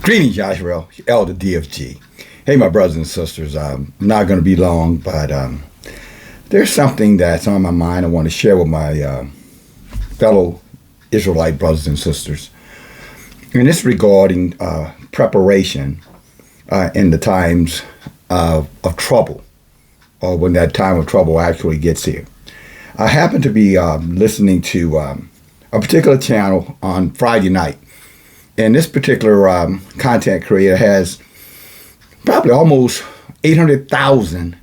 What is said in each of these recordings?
Greetings, YASHAR'EL, Elder DFG. Hey, my brothers and sisters. I'm not going to be long, but there's something that's on my mind I want to share with my fellow Israelite brothers and sisters. And it's regarding preparation in the times of trouble, or when that time of trouble actually gets here. I happen to be listening to a particular channel on Friday night. And this particular content creator has probably almost 800,000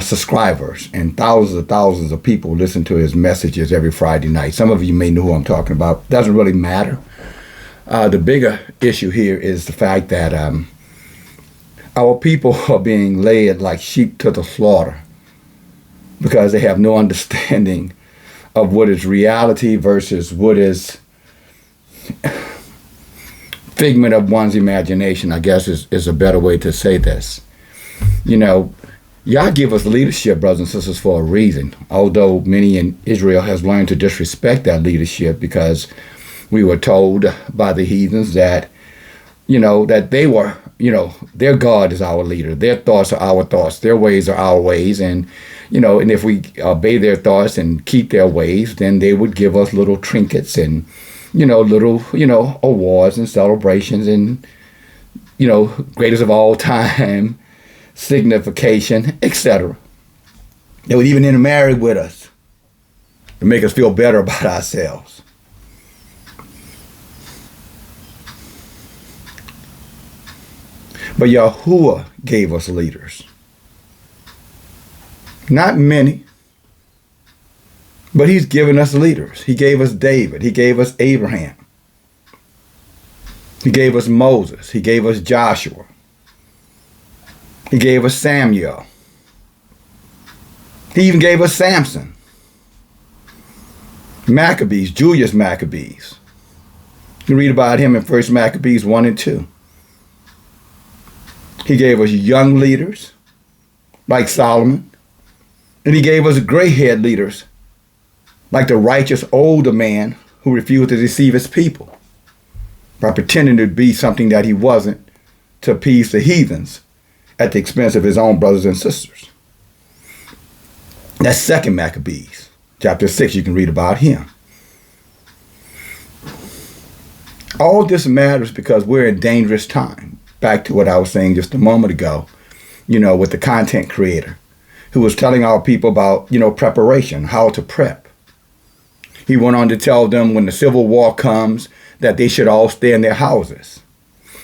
subscribers, and thousands of people listen to his messages every Friday night. Some of you may know who I'm talking about. Doesn't really matter. The bigger issue here is the fact that our people are being led like sheep to the slaughter because they have no understanding of what is reality versus what is figment of one's imagination, I guess is a better way to say this. You know, Yah give us leadership, brothers and sisters, for a reason, although many in Israel has learned to disrespect that leadership because we were told by the heathens that, that they were, their God is our leader, their thoughts are our thoughts, their ways are our ways, and, and if we obey their thoughts and keep their ways, then they would give us little trinkets and little, awards and celebrations and, greatest of all time, signification, etc. They would even intermarry with us to make us feel better about ourselves. But Yahuwah gave us leaders. Not many. But he's given us leaders. He gave us David. He gave us Abraham. He gave us Moses. He gave us Joshua. He gave us Samuel. He even gave us Samson. Maccabees, Julius Maccabees. You can read about him in 1 Maccabees 1 and 2. He gave us young leaders like Solomon. And he gave us gray-haired leaders like the righteous older man who refused to deceive his people by pretending to be something that he wasn't to appease the heathens at the expense of his own brothers and sisters. That's 2 Maccabees, chapter 6. You can read about him. All this matters because we're in dangerous time. Back to what I was saying just a moment ago, with the content creator who was telling our people about, preparation, how to prep. He went on to tell them when the Civil War comes that they should all stay in their houses.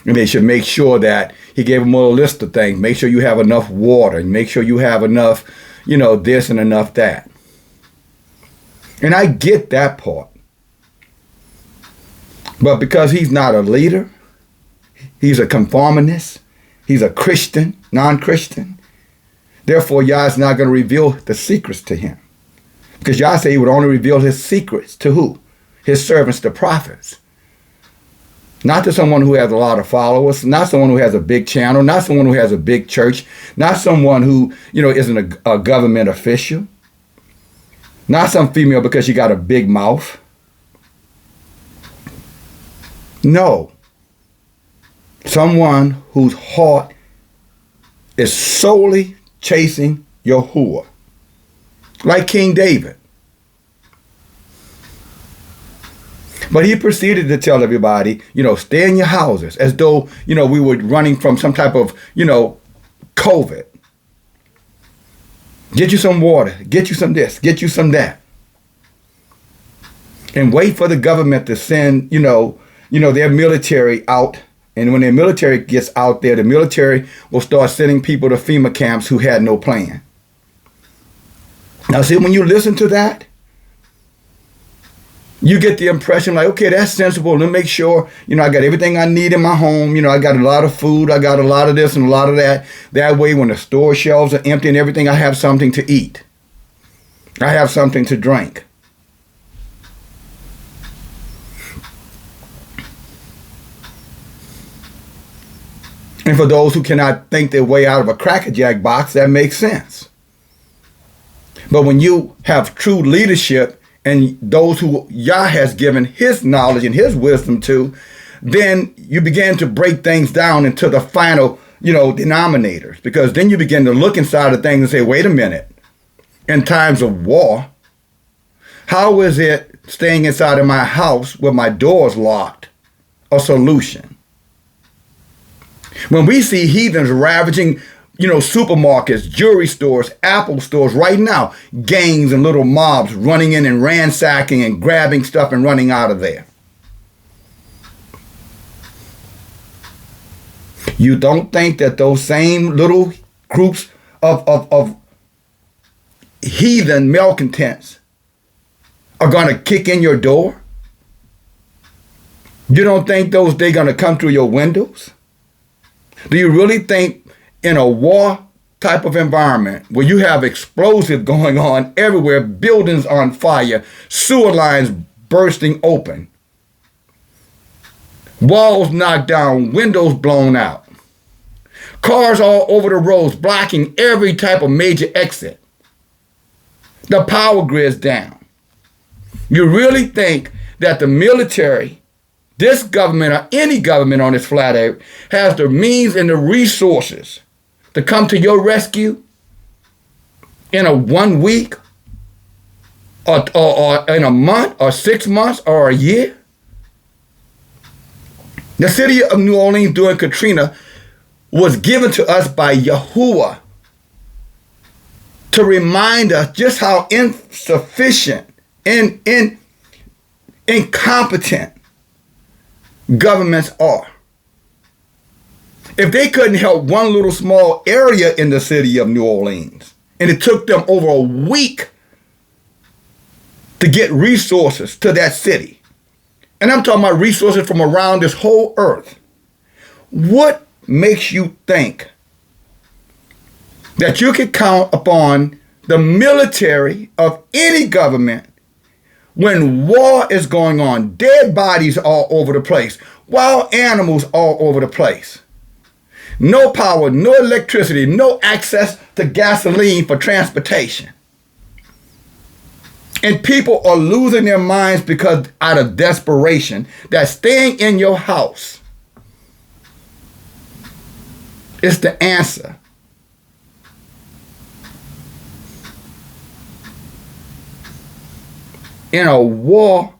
And they should make sure that, he gave them a list of things. Make sure you have enough water and make sure you have enough, this and enough that. And I get that part. But because he's not a leader, he's a conformist, he's a Christian, non-Christian, therefore Yah is not going to reveal the secrets to him. Because Yah said he would only reveal his secrets to who? His servants, the prophets. Not to someone who has a lot of followers, not someone who has a big channel, not someone who has a big church, not someone who, isn't a government official, not some female because she got a big mouth. No. Someone whose heart is solely chasing Yahuwah. Like King David. But he proceeded to tell everybody, stay in your houses, as though, we were running from some type of, COVID. Get you some water, get you some this, get you some that. And wait for the government to send, their military out. And when their military gets out there, the military will start sending people to FEMA camps who had no plan. Now, see, when you listen to that, you get the impression like, okay, that's sensible. Let me make sure, I got everything I need in my home. I got a lot of food. I got a lot of this and a lot of that. That way, when the store shelves are empty and everything, I have something to eat. I have something to drink. And for those who cannot think their way out of a Cracker Jack box, that makes sense. But when you have true leadership and those who Yah has given his knowledge and his wisdom to, then you begin to break things down into the final, denominators. Because then you begin to look inside of things and say, wait a minute, in times of war, how is it staying inside of my house with my doors locked a solution? When we see heathens ravaging, supermarkets, jewelry stores, Apple stores right now, gangs and little mobs running in and ransacking and grabbing stuff and running out of there. You don't think that those same little groups of heathen malcontents are going to kick in your door? You don't think they're going to come through your windows? Do you really think in a war type of environment where you have explosives going on everywhere, buildings on fire, sewer lines bursting open, walls knocked down, windows blown out, cars all over the roads blocking every type of major exit, the power grid's down? You really think that the military, this government or any government on this flat earth, has the means and the resources to come to your rescue in a 1 week or in a month or 6 months or a year? The city of New Orleans during Katrina was given to us by Yahuwah to remind us just how insufficient and incompetent governments are. If they couldn't help one little small area in the city of New Orleans, and it took them over a week to get resources to that city, and I'm talking about resources from around this whole earth, what makes you think that you could count upon the military of any government when war is going on, dead bodies all over the place, wild animals all over the place, no power, no electricity, no access to gasoline for transportation, and people are losing their minds because out of desperation that staying in your house is the answer? In a war-like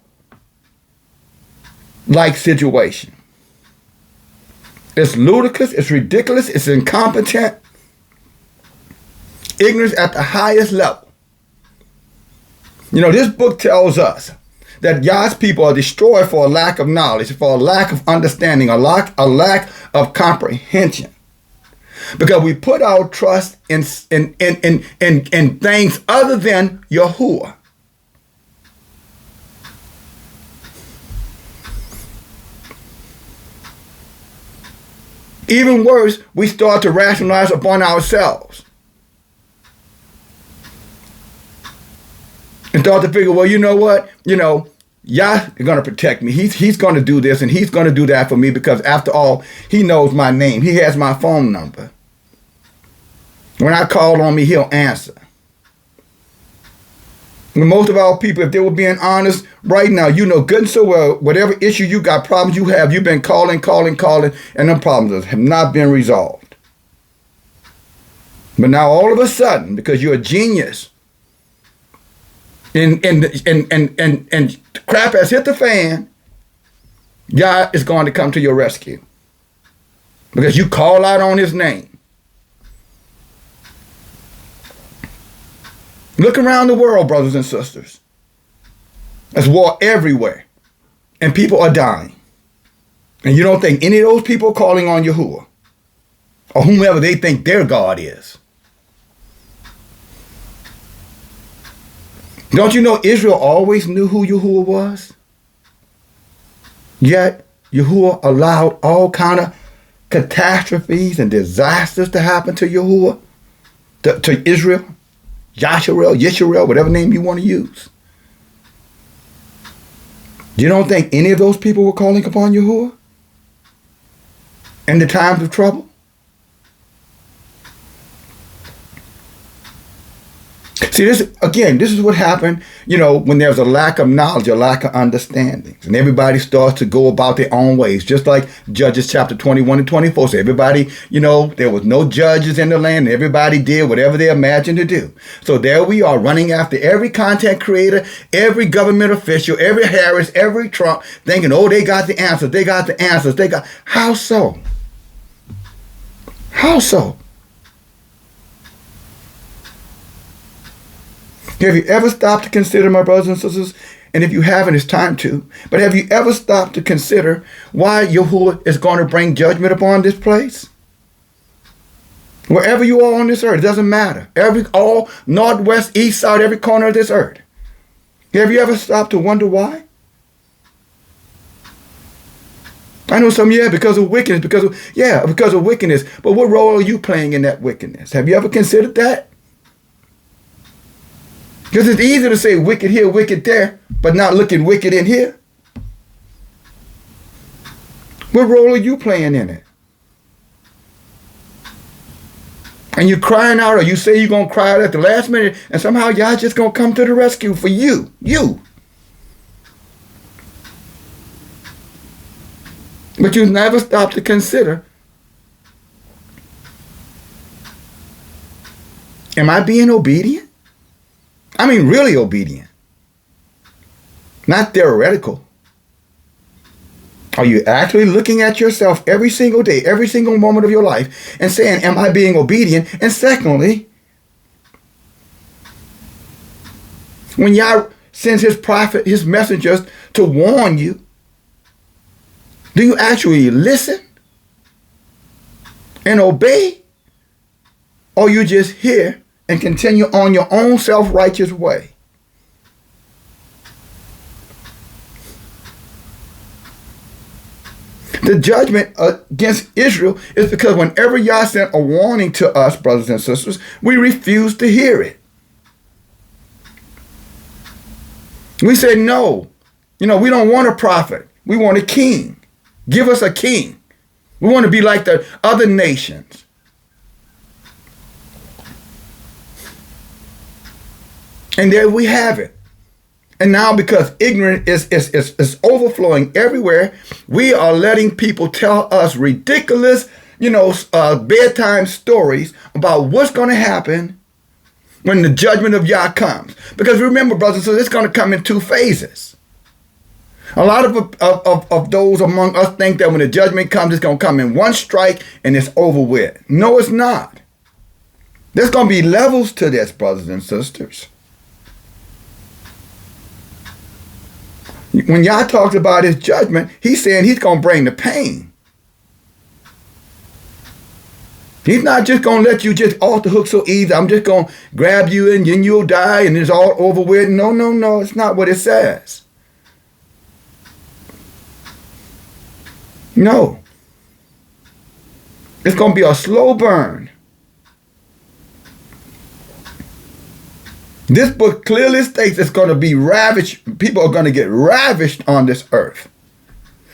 situation. It's ludicrous, it's ridiculous, it's incompetent, ignorance at the highest level. This book tells us that God's people are destroyed for a lack of knowledge, for a lack of understanding, a lack of comprehension. Because we put our trust in things other than Yahuwah. Even worse, we start to rationalize upon ourselves. And start to figure, well, you know what? Yah is going to protect me. He's going to do this and he's going to do that for me because after all, he knows my name. He has my phone number. When I call on me, he'll answer. And most of our people, if they were being honest right now, good and so well, whatever issue you got, problems you have, you've been calling, and them problems have not been resolved. But now all of a sudden, because you're a genius, and crap has hit the fan, God is going to come to your rescue. Because you call out on his name. Look around the world, brothers and sisters. There's war everywhere. And people are dying. And you don't think any of those people are calling on Yahuwah or whomever they think their God is. Don't you know Israel always knew who Yahuwah was? Yet Yahuwah allowed all kind of catastrophes and disasters to happen to Yahuwah, to Israel. YASHAR'EL, whatever name you want to use. You don't think any of those people were calling upon Yahuwah in the times of trouble? See, this again, this is what happened, when there's a lack of knowledge, a lack of understanding. And everybody starts to go about their own ways. Just like Judges chapter 21 and 24 say, everybody, there was no judges in the land. Everybody did whatever they imagined to do. So there we are running after every content creator, every government official, every Harris, every Trump, thinking, oh, they got the answers. They got the answers. How so? How so? Have you ever stopped to consider, my brothers and sisters, and if you haven't, it's time to, but have you ever stopped to consider why Yahuwah is going to bring judgment upon this place? Wherever you are on this earth, it doesn't matter. All northwest, east, south, every corner of this earth. Have you ever stopped to wonder why? I know some, because of wickedness, because of wickedness. But what role are you playing in that wickedness? Have you ever considered that? Because it's easy to say wicked here, wicked there, but not looking wicked in here. What role are you playing in it? And you're crying out, or you say you're going to cry out at the last minute, and somehow y'all just going to come to the rescue for you. You. But you never stop to consider, am I being obedient? I mean, really obedient. Not theoretical. Are you actually looking at yourself every single day, every single moment of your life, and saying, am I being obedient? And secondly, when Yah sends his prophet, his messengers to warn you, do you actually listen and obey? Or you just hear and continue on your own self-righteous way? The judgment against Israel is because whenever Yah sent a warning to us, brothers and sisters, we refused to hear it. We said, no, we don't want a prophet. We want a king. Give us a king. We want to be like the other nations. And there we have it. And now because ignorance is overflowing everywhere, we are letting people tell us ridiculous, bedtime stories about what's going to happen when the judgment of Yah comes. Because remember, brothers and sisters, it's going to come in two phases. A lot of those among us think that when the judgment comes, it's going to come in one strike and it's over with. No, it's not. There's going to be levels to this, brothers and sisters. When Yah talks about his judgment, he's saying he's going to bring the pain. He's not just going to let you just off the hook so easy. I'm just going to grab you and then you'll die and it's all over with. No. It's not what it says. No. It's going to be a slow burn. This book clearly states it's going to be ravaged. People are going to get ravished on this earth.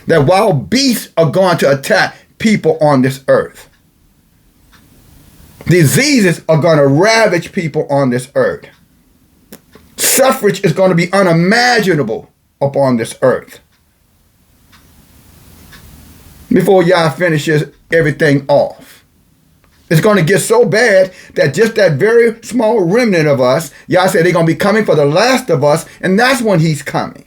That wild beasts are going to attack people on this earth. Diseases are going to ravage people on this earth. Suffrage is going to be unimaginable upon this earth. Before Yah finishes everything off. It's going to get so bad that just that very small remnant of us, Yah said they're going to be coming for the last of us, and that's when he's coming.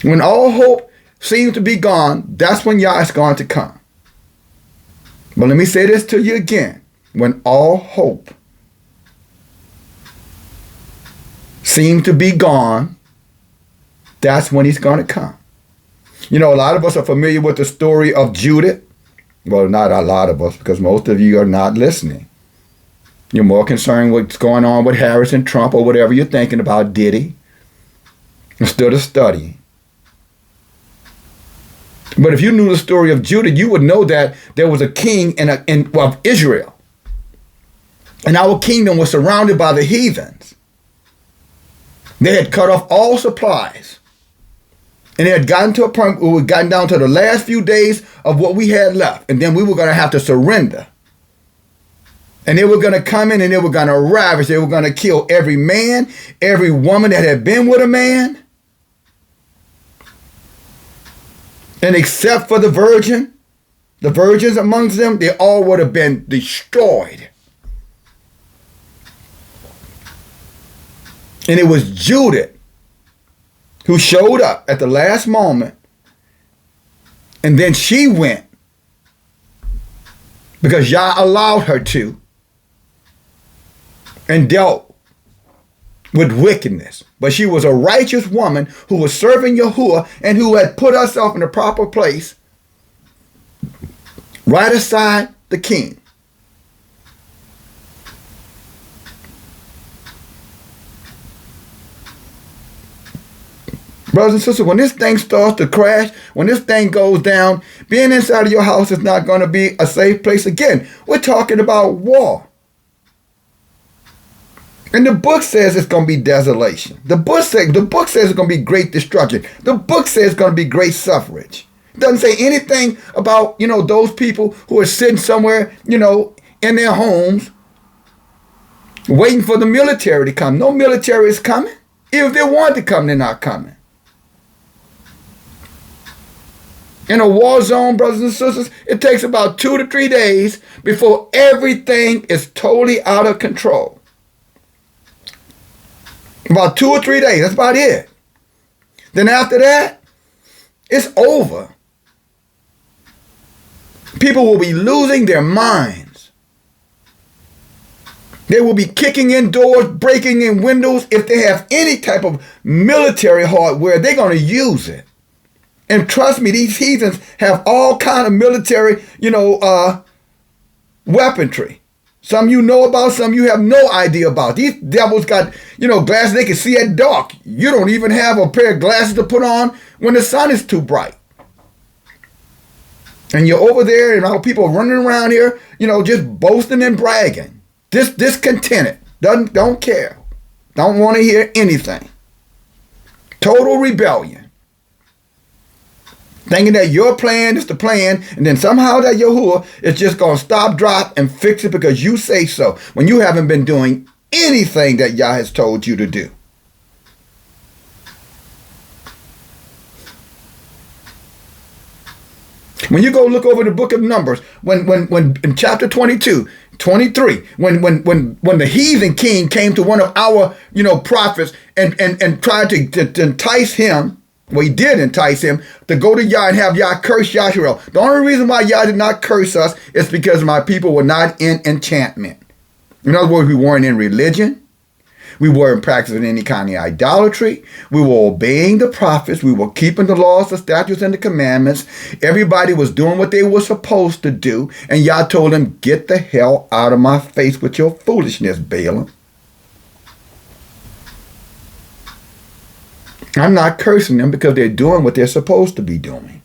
When all hope seems to be gone, that's when Yah is going to come. But let me say this to you again. When all hope seems to be gone, that's when he's going to come. A lot of us are familiar with the story of Judith. Well, not a lot of us, because most of you are not listening. You're more concerned with what's going on with Harris and Trump or whatever you're thinking about Diddy, instead of studying. But if you knew the story of Judith, you would know that there was a king of Israel. And our kingdom was surrounded by the heathens. They had cut off all supplies. And it had gotten to a point where we had gotten down to the last few days of what we had left. And then we were going to have to surrender And they were going to come in and they were going to ravage. They were going to kill every man, every woman that had been with a man. And except for the virgins amongst them, they all would have been destroyed. And it was Judith who showed up at the last moment. And then she went because Yah allowed her to, and dealt with wickedness. But she was a righteous woman who was serving Yahuwah and who had put herself in the proper place right aside the king. Brothers and sisters, when this thing starts to crash, when this thing goes down, being inside of your house is not going to be a safe place. Again, we're talking about war. And the book says it's going to be desolation. The book says it's going to be great destruction. The book says it's going to be great suffrage. It doesn't say anything about, those people who are sitting somewhere, in their homes, waiting for the military to come. No military is coming. Even if they want to come, they're not coming. In a war zone, brothers and sisters, it takes about 2 to 3 days before everything is totally out of control. About 2 or 3 days, that's about it. Then after that, it's over. People will be losing their minds. They will be kicking in doors, breaking in windows. If they have any type of military hardware, they're going to use it. And trust me, these heathens have all kind of military, weaponry. Some you know about, some you have no idea about. These devils got, glasses they can see at dark. You don't even have a pair of glasses to put on when the sun is too bright. And you're over there and all people running around here, just boasting and bragging. Discontented. Don't care. Don't want to hear anything. Total rebellion. Thinking that your plan is the plan, and then somehow that Yahuwah is just going to stop, drop, and fix it because you say so, when you haven't been doing anything that Yah has told you to do. When you go look over the book of Numbers, when in chapter 22, 23, when the heathen king came to one of our, prophets and tried to entice him. Well, he did entice him to go to Yah and have Yah curse YASHAR'EL. The only reason why Yah did not curse us is because my people were not in enchantment. In other words, we weren't in religion. We weren't practicing any kind of idolatry. We were obeying the prophets. We were keeping the laws, the statutes, and the commandments. Everybody was doing what they were supposed to do. And Yah told them, get the hell out of my face with your foolishness, Balaam. I'm not cursing them because they're doing what they're supposed to be doing.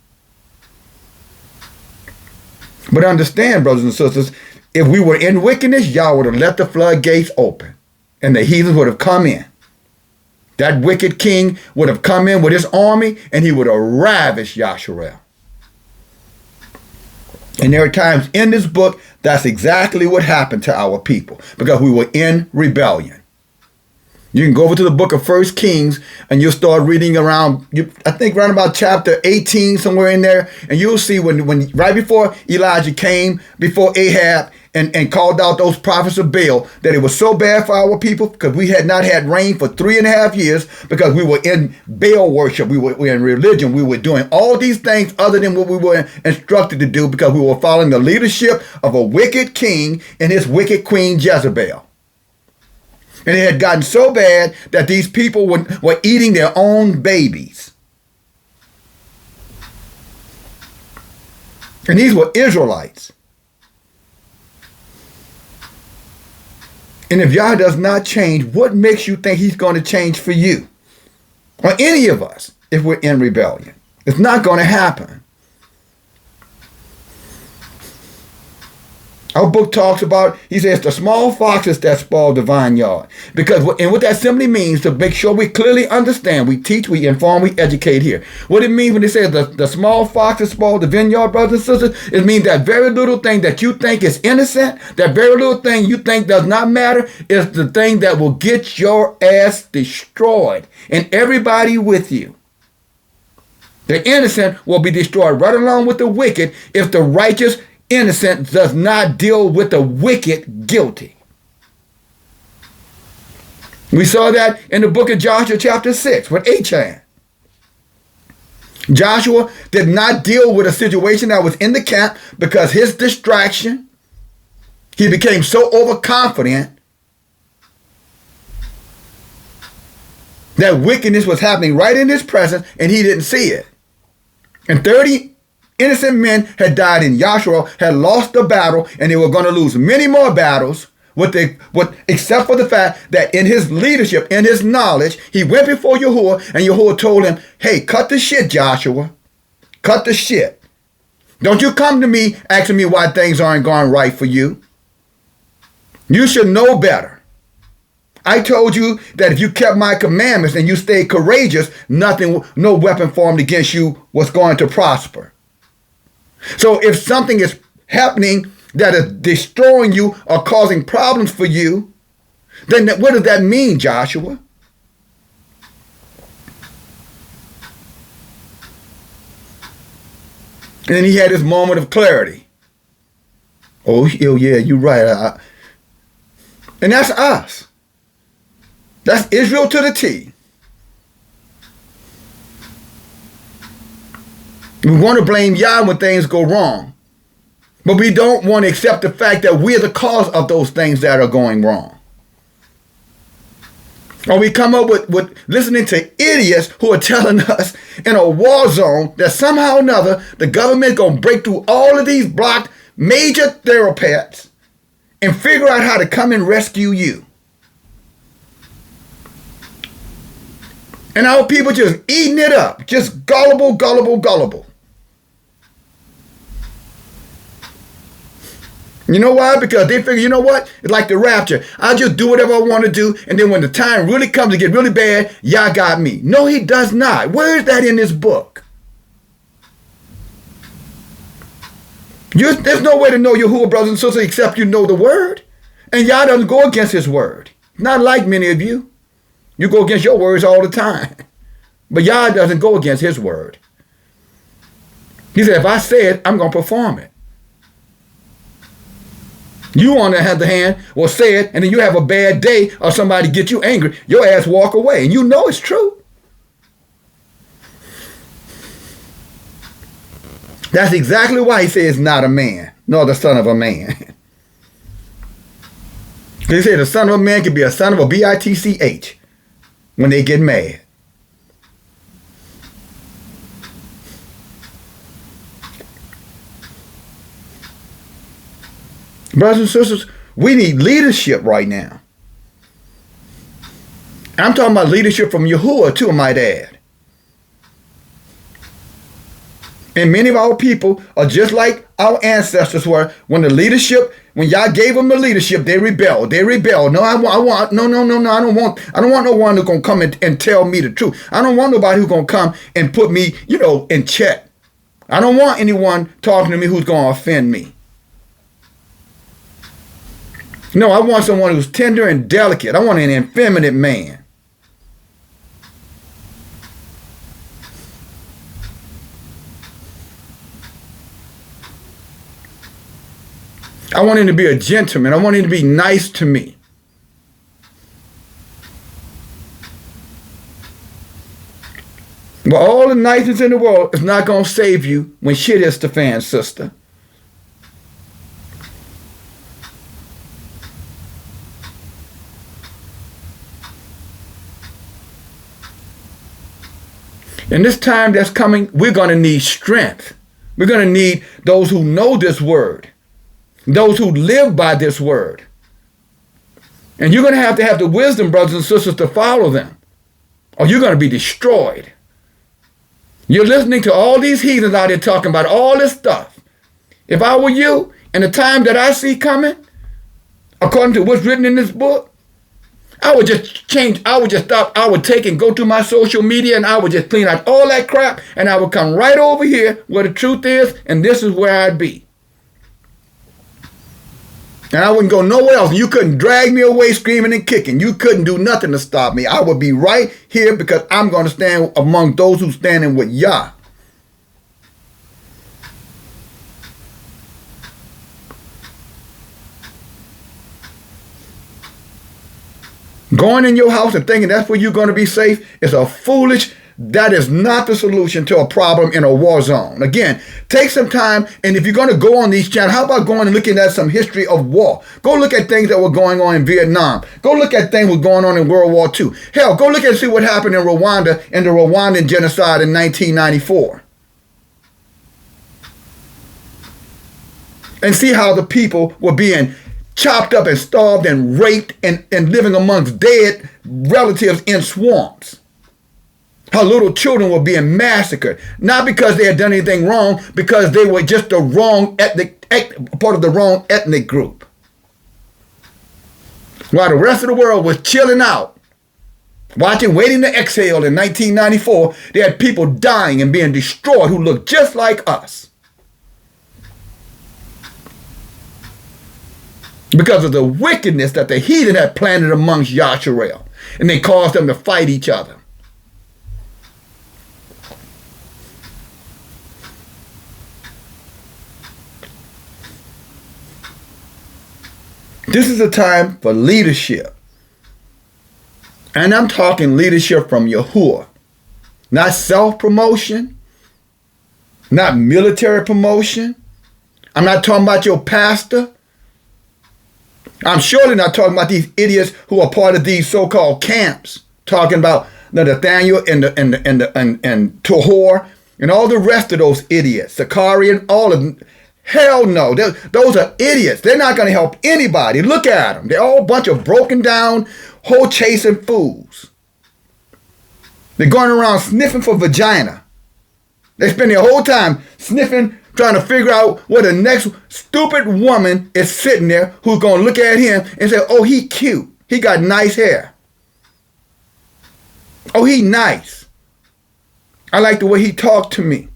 But understand, brothers and sisters, if we were in wickedness, Yah would have left the floodgates open and the heathens would have come in. That wicked king would have come in with his army and he would have ravished YASHAR'EL. And there are times in this book that's exactly what happened to our people because we were in rebellion. You can go over to the book of 1 Kings and you'll start reading around, I think around about chapter 18, somewhere in there. And you'll see when right before Elijah came before Ahab and called out those prophets of Baal, that it was so bad for our people because we had not had rain for 3.5 years because we were in Baal worship. We were in religion. We were doing all these things other than what we were instructed to do because we were following the leadership of a wicked king and his wicked queen Jezebel. And it had gotten so bad that these people were eating their own babies. And these were Israelites. And if Yah does not change, what makes you think he's going to change for you? Or any of us if we're in rebellion? It's not going to happen. Our book talks about, he says, the small foxes that spoil the vineyard. Because, and what that simply means, to make sure we clearly understand, we teach, we inform, we educate here. What it means when it says the small foxes spoil the vineyard, brothers and sisters, it means that very little thing that you think is innocent, that very little thing you think does not matter, is the thing that will get your ass destroyed. And everybody with you. The innocent will be destroyed right along with the wicked if the righteous innocent does not deal with the wicked guilty. We saw that in the book of Joshua chapter 6 with Achan. Joshua did not deal with a situation that was in the camp because his distraction, he became so overconfident that wickedness was happening right in his presence and he didn't see it. And 30 innocent men had died in YASHAR'EL, had lost the battle, and they were going to lose many more battles, except for the fact that in his leadership, in his knowledge, he went before Yahuwah, and Yahuwah told him, hey, cut the shit, Joshua. Cut the shit. Don't you come to me asking me why things aren't going right for you. You should know better. I told you that if you kept my commandments and you stayed courageous, no weapon formed against you was going to prosper. So if something is happening that is destroying you or causing problems for you, then what does that mean, Joshua? And then he had his moment of clarity. Oh yeah, you're right. And that's us. That's Israel to the T. We want to blame Yah when things go wrong. But we don't want to accept the fact that we're the cause of those things that are going wrong. Or we come up with listening to idiots who are telling us in a war zone that somehow or another the government is going to break through all of these blocked major thoroughfares and figure out how to come and rescue you. And our people just eating it up. Just gullible, gullible, gullible. You know why? Because they figure, you know what? It's like the rapture. I'll just do whatever I want to do. And then when the time really comes to get really bad, Yah got me. No, he does not. Where is that in this book? There's no way to know Yahuwah, brothers and sisters, except you know the word. And Yah doesn't go against his word. Not like many of you. You go against your words all the time. But Yah doesn't go against his word. He said, if I say it, I'm going to perform it. You on the other hand will say it, and then you have a bad day or somebody get you angry, your ass walk away, and you know it's true. That's exactly why he says not a man, nor the son of a man. He said the son of a man could be a son of a bitch when they get mad. Brothers and sisters, we need leadership right now. I'm talking about leadership from Yahuwah too, I might add. And many of our people are just like our ancestors were. When Yah gave them the leadership, they rebelled. No, I don't want no one who's gonna come and tell me the truth. I don't want nobody who's gonna come and put me, in check. I don't want anyone talking to me who's gonna offend me. No, I want someone who's tender and delicate. I want an effeminate man. I want him to be a gentleman. I want him to be nice to me. But all the niceness in the world is not going to save you when shit hits the fan, sister. In this time that's coming, we're going to need strength. We're going to need those who know this word, those who live by this word. And you're going to have the wisdom, brothers and sisters, to follow them, or you're going to be destroyed. You're listening to all these heathens out there talking about all this stuff. If I were you, and the time that I see coming, according to what's written in this book, I would just change. I would just stop. I would take and go to my social media and I would just clean out all that crap and I would come right over here where the truth is, and this is where I'd be. And I wouldn't go nowhere else. You couldn't drag me away screaming and kicking. You couldn't do nothing to stop me. I would be right here because I'm going to stand among those who standing with Yah. Going in your house and thinking that's where you're going to be safe is that is not the solution to a problem in a war zone. Again, take some time, and if you're going to go on these channels, how about going and looking at some history of war? Go look at things that were going on in Vietnam. Go look at things that were going on in World War II. Hell, go look and see what happened in Rwanda and the Rwandan genocide in 1994. And see how the people were being chopped up and starved and raped and living amongst dead relatives in swamps. How little children were being massacred, not because they had done anything wrong, because they were just the wrong part of the wrong ethnic group. While the rest of the world was chilling out, waiting to exhale in 1994, they had people dying and being destroyed who looked just like us. Because of the wickedness that the heathen had planted amongst YASHAR'EL, and they caused them to fight each other. This is a time for leadership. And I'm talking leadership from Yahuwah. Not self-promotion. Not military promotion. I'm not talking about your pastor. I'm surely not talking about these idiots who are part of these so-called camps. Talking about Nathaniel and Tahor and all the rest of those idiots. Sakari and all of them. Hell no. Those are idiots. They're not going to help anybody. Look at them. They're all a bunch of broken down, hole-chasing fools. They're going around sniffing for vagina. They spend their whole time sniffing, trying to figure out where the next stupid woman is sitting there who's going to look at him and say, oh, he cute. He got nice hair. Oh, he nice. I like the way he talked to me.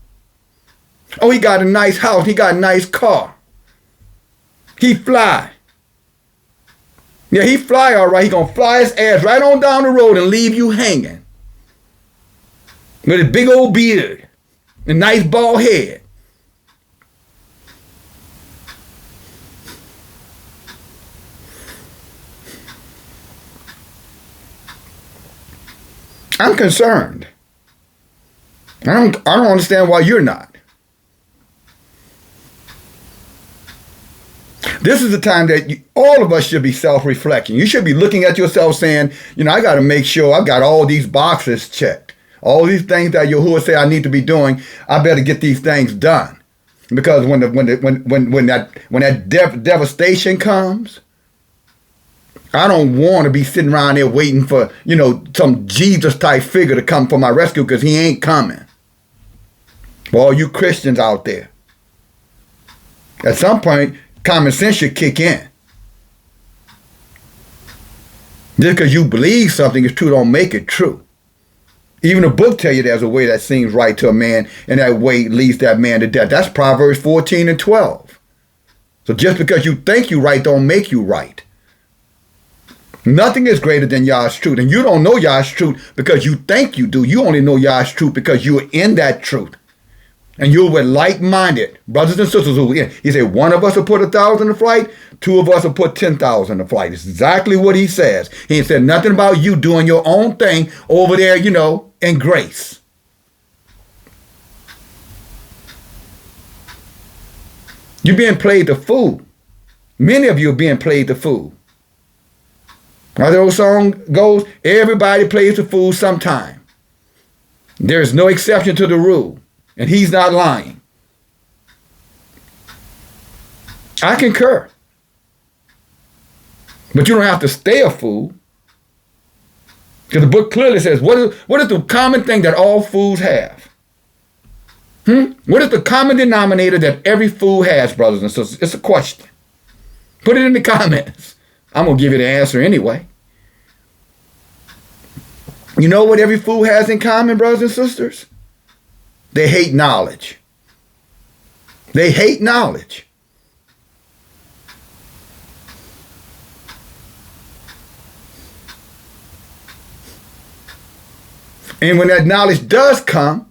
Oh, he got a nice house. He got a nice car. He fly. Yeah, he fly all right. He going to fly his ass right on down the road and leave you hanging. With his big old beard and nice bald head. I'm concerned. I don't understand why you're not. This is the time that all of us should be self-reflecting. You should be looking at yourself saying, I got to make sure I've got all these boxes checked. All these things that Yahuwah say I need to be doing, I better get these things done. Because when that devastation comes, I don't want to be sitting around there waiting for, some Jesus type figure to come for my rescue, because he ain't coming. For all you Christians out there, at some point, common sense should kick in. Just because you believe something is true don't make it true. Even the book tell you there's a way that seems right to a man, and that way leads that man to death. That's Proverbs 14 and 12. So just because you think you right don't make you right. Nothing is greater than Yah's truth. And you don't know Yah's truth because you think you do. You only know Yah's truth because you're in that truth. And you're with like-minded brothers and sisters who, he said, one of us will put 1,000 to flight, two of us will put 10,000 to flight. It's exactly what he says. He ain't said nothing about you doing your own thing over there, in grace. You're being played the fool. Many of you are being played the fool. How the old song goes, everybody plays the fool sometime. There's no exception to the rule. And he's not lying. I concur. But you don't have to stay a fool. Because the book clearly says, what is the common thing that all fools have? What is the common denominator that every fool has, brothers and sisters? It's a question. Put it in the comments. I'm going to give you the answer anyway. You know what every fool has in common, brothers and sisters? They hate knowledge. They hate knowledge. And when that knowledge does come,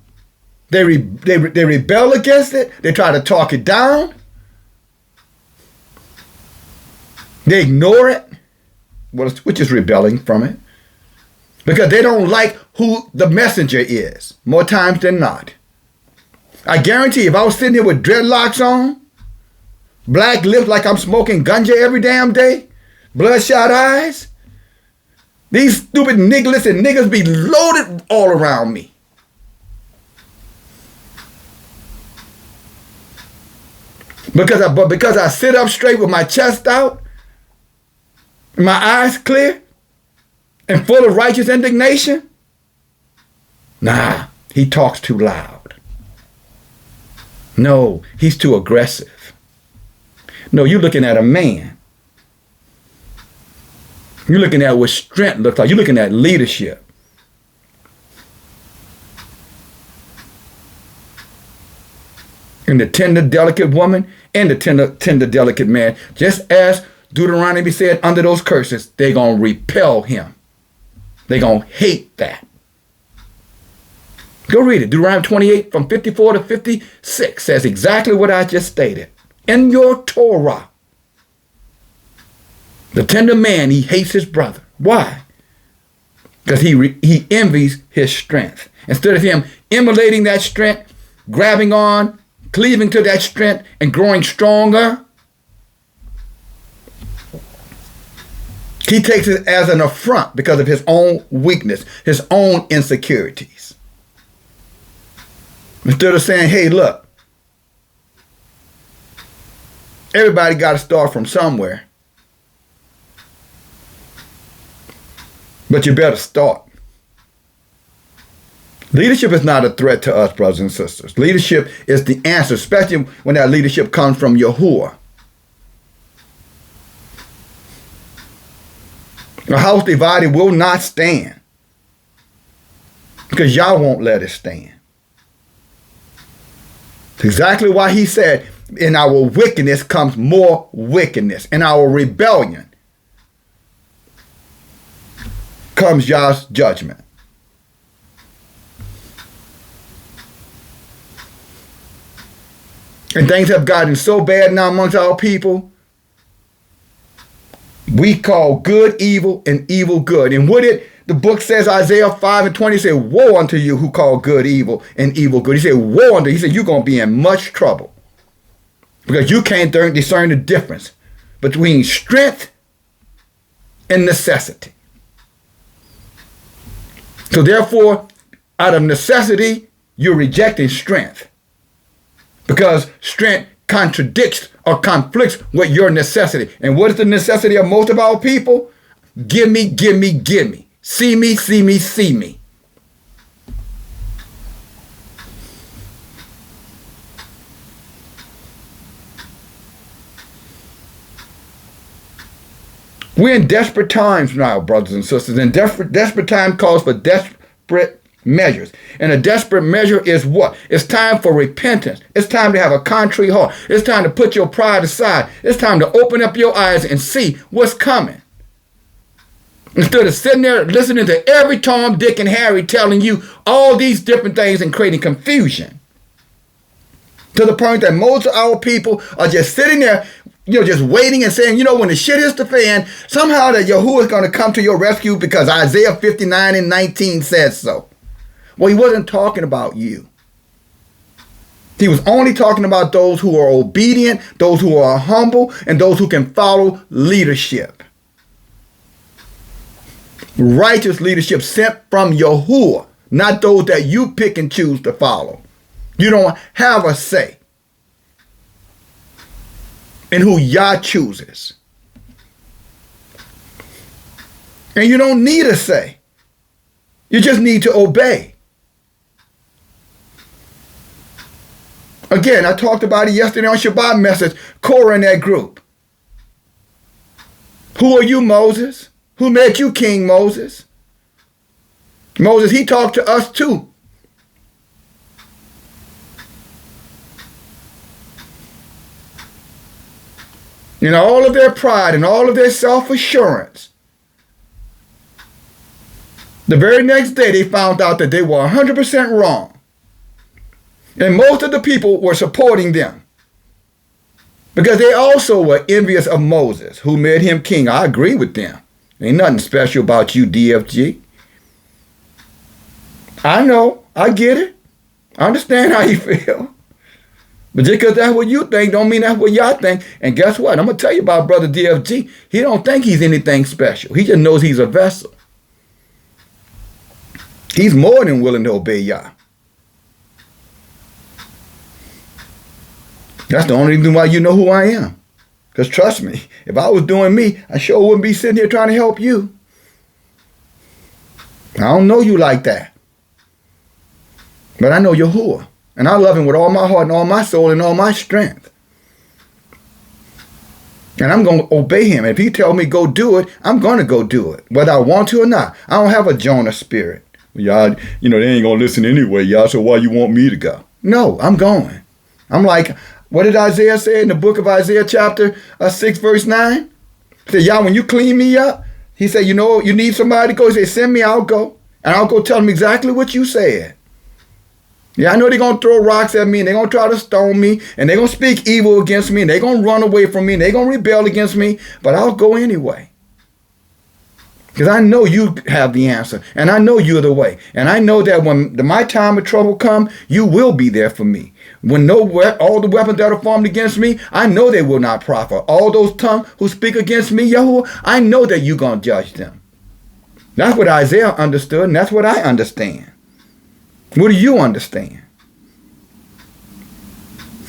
they rebel against it. They try to talk it down. They ignore it, which is rebelling from it. Because they don't like who the messenger is, more times than not. I guarantee if I was sitting here with dreadlocks on, black lips like I'm smoking ganja every damn day, bloodshot eyes, these stupid nigglets and niggas be loaded all around me. Because I sit up straight with my chest out, my eyes clear, and full of righteous indignation? Nah, he talks too loud. No, he's too aggressive. No, you're looking at a man. You're looking at what strength looks like. You're looking at leadership. And the tender, delicate woman and the tender, delicate man, just as Deuteronomy said, under those curses, they're going to repel him. They're going to hate that. Go read it. Deuteronomy 28 from 54 to 56 says exactly what I just stated. In your Torah, the tender man, he hates his brother. Why? Because he envies his strength. Instead of him emulating that strength, grabbing on, cleaving to that strength, and growing stronger, he takes it as an affront because of his own weakness, his own insecurities. Instead of saying, hey, look, everybody got to start from somewhere. But you better start. Leadership is not a threat to us, brothers and sisters. Leadership is the answer, especially when that leadership comes from Yahuwah. A house divided will not stand because y'all won't let it stand. It's exactly why he said, in our wickedness comes more wickedness. In our rebellion comes y'all's judgment. And things have gotten so bad now amongst our people, we call good evil and evil good. And what the book says, Isaiah 5 and 20 said, woe unto you who call good evil and evil good. He said, woe unto you. He said, you're going to be in much trouble because you can't discern the difference between strength and necessity. So therefore, out of necessity, you're rejecting strength because strength contradicts or conflicts with your necessity. And what is the necessity of most of our people? Give me, give me, give me. See me, see me, see me. We're in desperate times now, brothers and sisters. And desperate time calls for desperate measures. And a desperate measure is what? It's time for repentance. It's time to have a contrite heart. It's time to put your pride aside. It's time to open up your eyes and see what's coming. Instead of sitting there listening to every Tom, Dick, and Harry telling you all these different things and creating confusion. To the point that most of our people are just sitting there, just waiting and saying, when the shit hits the fan, somehow that Yahuwah is going to come to your rescue because Isaiah 59 and 19 says so. Well, he wasn't talking about you. He was only talking about those who are obedient, those who are humble, and those who can follow leadership. Righteous leadership sent from Yahuwah, not those that you pick and choose to follow. You don't have a say in who Yah chooses. And you don't need a say. You just need to obey. Again, I talked about it yesterday on Shabbat message. Korah in that group. Who are you, Moses? Who made you king, Moses? Moses, he talked to us too. In all of their pride and all of their self-assurance, the very next day they found out that they were 100% wrong. And most of the people were supporting them because they also were envious of Moses, who made him king. I agree with them. Ain't nothing special about you, DFG. I know. I get it. I understand how you feel. But just because that's what you think don't mean that's what y'all think. And guess what? I'm going to tell you about Brother DFG. He don't think he's anything special. He just knows he's a vessel. He's more than willing to obey Yah. That's the only reason why you know who I am. Because trust me, if I was doing me, I sure wouldn't be sitting here trying to help you. I don't know you like that. But I know Yahuwah. And I love him with all my heart and all my soul and all my strength. And I'm going to obey him. If he tells me go do it, I'm going to go do it. Whether I want to or not. I don't have a Jonah spirit. Y'all, you know, they ain't going to listen anyway, y'all, so why you want me to go? No, I'm going. I'm like, what did Isaiah say in the book of Isaiah chapter 6 verse 9? He said, y'all, when you clean me up, he said, you know, you need somebody to go. He said, send me, I'll go. And I'll go tell them exactly what you said. Yeah, I know they're going to throw rocks at me, and they're going to try to stone me, and they're going to speak evil against me, and they're going to run away from me, and they're going to rebel against me, but I'll go anyway. Because I know you have the answer, and I know you're the way, and I know that when my time of trouble comes, you will be there for me. When all the weapons that are formed against me, I know they will not prosper. All those tongues who speak against me, Yahuwah, I know that you're going to judge them. That's what Isaiah understood, and that's what I understand. What do you understand?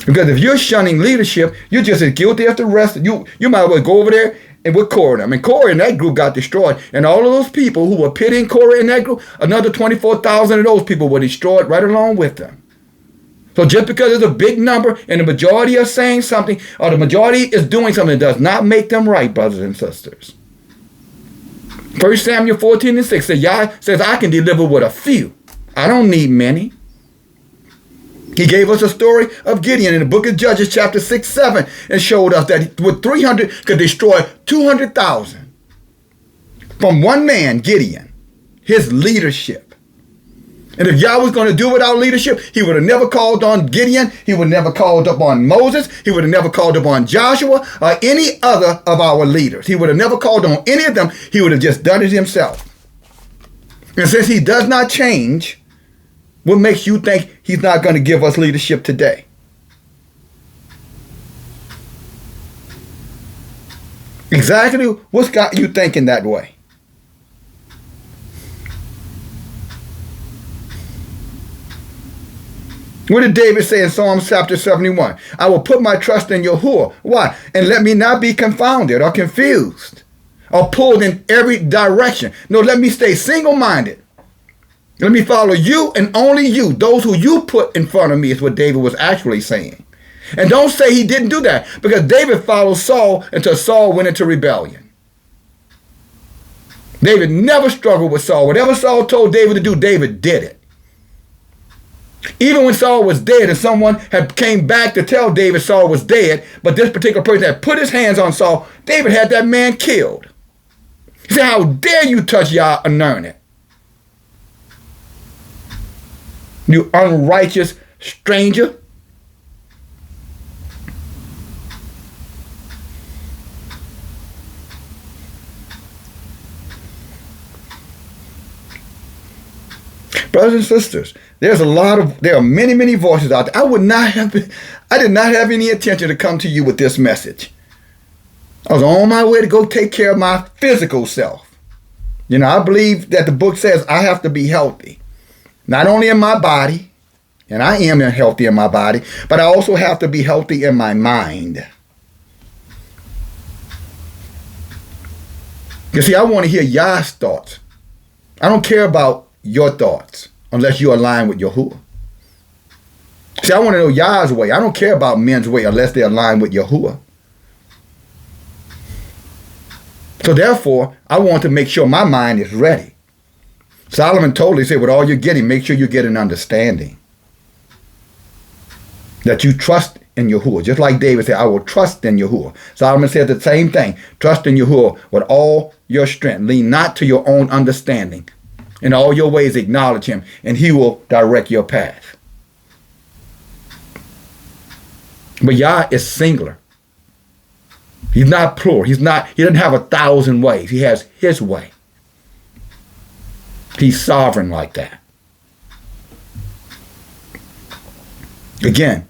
Because if you're shunning leadership, you're just as guilty as the rest. You might as well go over there and with Korah. I mean, Korah in that group got destroyed. And all of those people who were pitying Korah in that group, another 24,000 of those people were destroyed right along with them. So just because there's a big number and the majority are saying something, or the majority is doing something, does not make them right, brothers and sisters. 1 Samuel 14:6 says, Yah says, I can deliver with a few. I don't need many. He gave us a story of Gideon in the book of Judges chapter 6-7 and showed us that with 300 could destroy 200,000. From one man, Gideon, his leadership. And if Yah was going to do without leadership, he would have never called on Gideon. He would have never called upon Moses. He would have never called upon Joshua or any other of our leaders. He would have never called on any of them. He would have just done it himself. And since he does not change, what makes you think he's not going to give us leadership today? Exactly what's got you thinking that way? What did David say in Psalms chapter 71? I will put my trust in Yahuwah. Why? And let me not be confounded or confused or pulled in every direction. No, let me stay single-minded. Let me follow you and only you. Those who you put in front of me is what David was actually saying. And don't say he didn't do that, because David followed Saul until Saul went into rebellion. David never struggled with Saul. Whatever Saul told David to do, David did it. Even when Saul was dead and someone had came back to tell David Saul was dead, but this particular person had put his hands on Saul, David had that man killed. He said, how dare you touch Yah anointed? You unrighteous stranger. Brothers and sisters, there are many voices out there. I did not have any intention to come to you with this message. I was on my way to go take care of my physical self. You know, I believe that the book says I have to be healthy. Not only in my body, and I am healthy in my body, but I also have to be healthy in my mind. You see, I want to hear Yah's thoughts. I don't care about your thoughts unless you align with Yahuwah. See, I want to know Yah's way. I don't care about men's way unless they align with Yahuwah. So therefore, I want to make sure my mind is ready. Solomon told, he said, with all you're getting, make sure you get an understanding. That you trust in Yahuwah. Just like David said, I will trust in Yahuwah. Solomon said the same thing. Trust in Yahuwah with all your strength. Lean not to your own understanding. In all your ways acknowledge him, and he will direct your path. But Yah is singular. He's not plural. He doesn't have 1,000 ways. He has his way. He's sovereign like that. Again,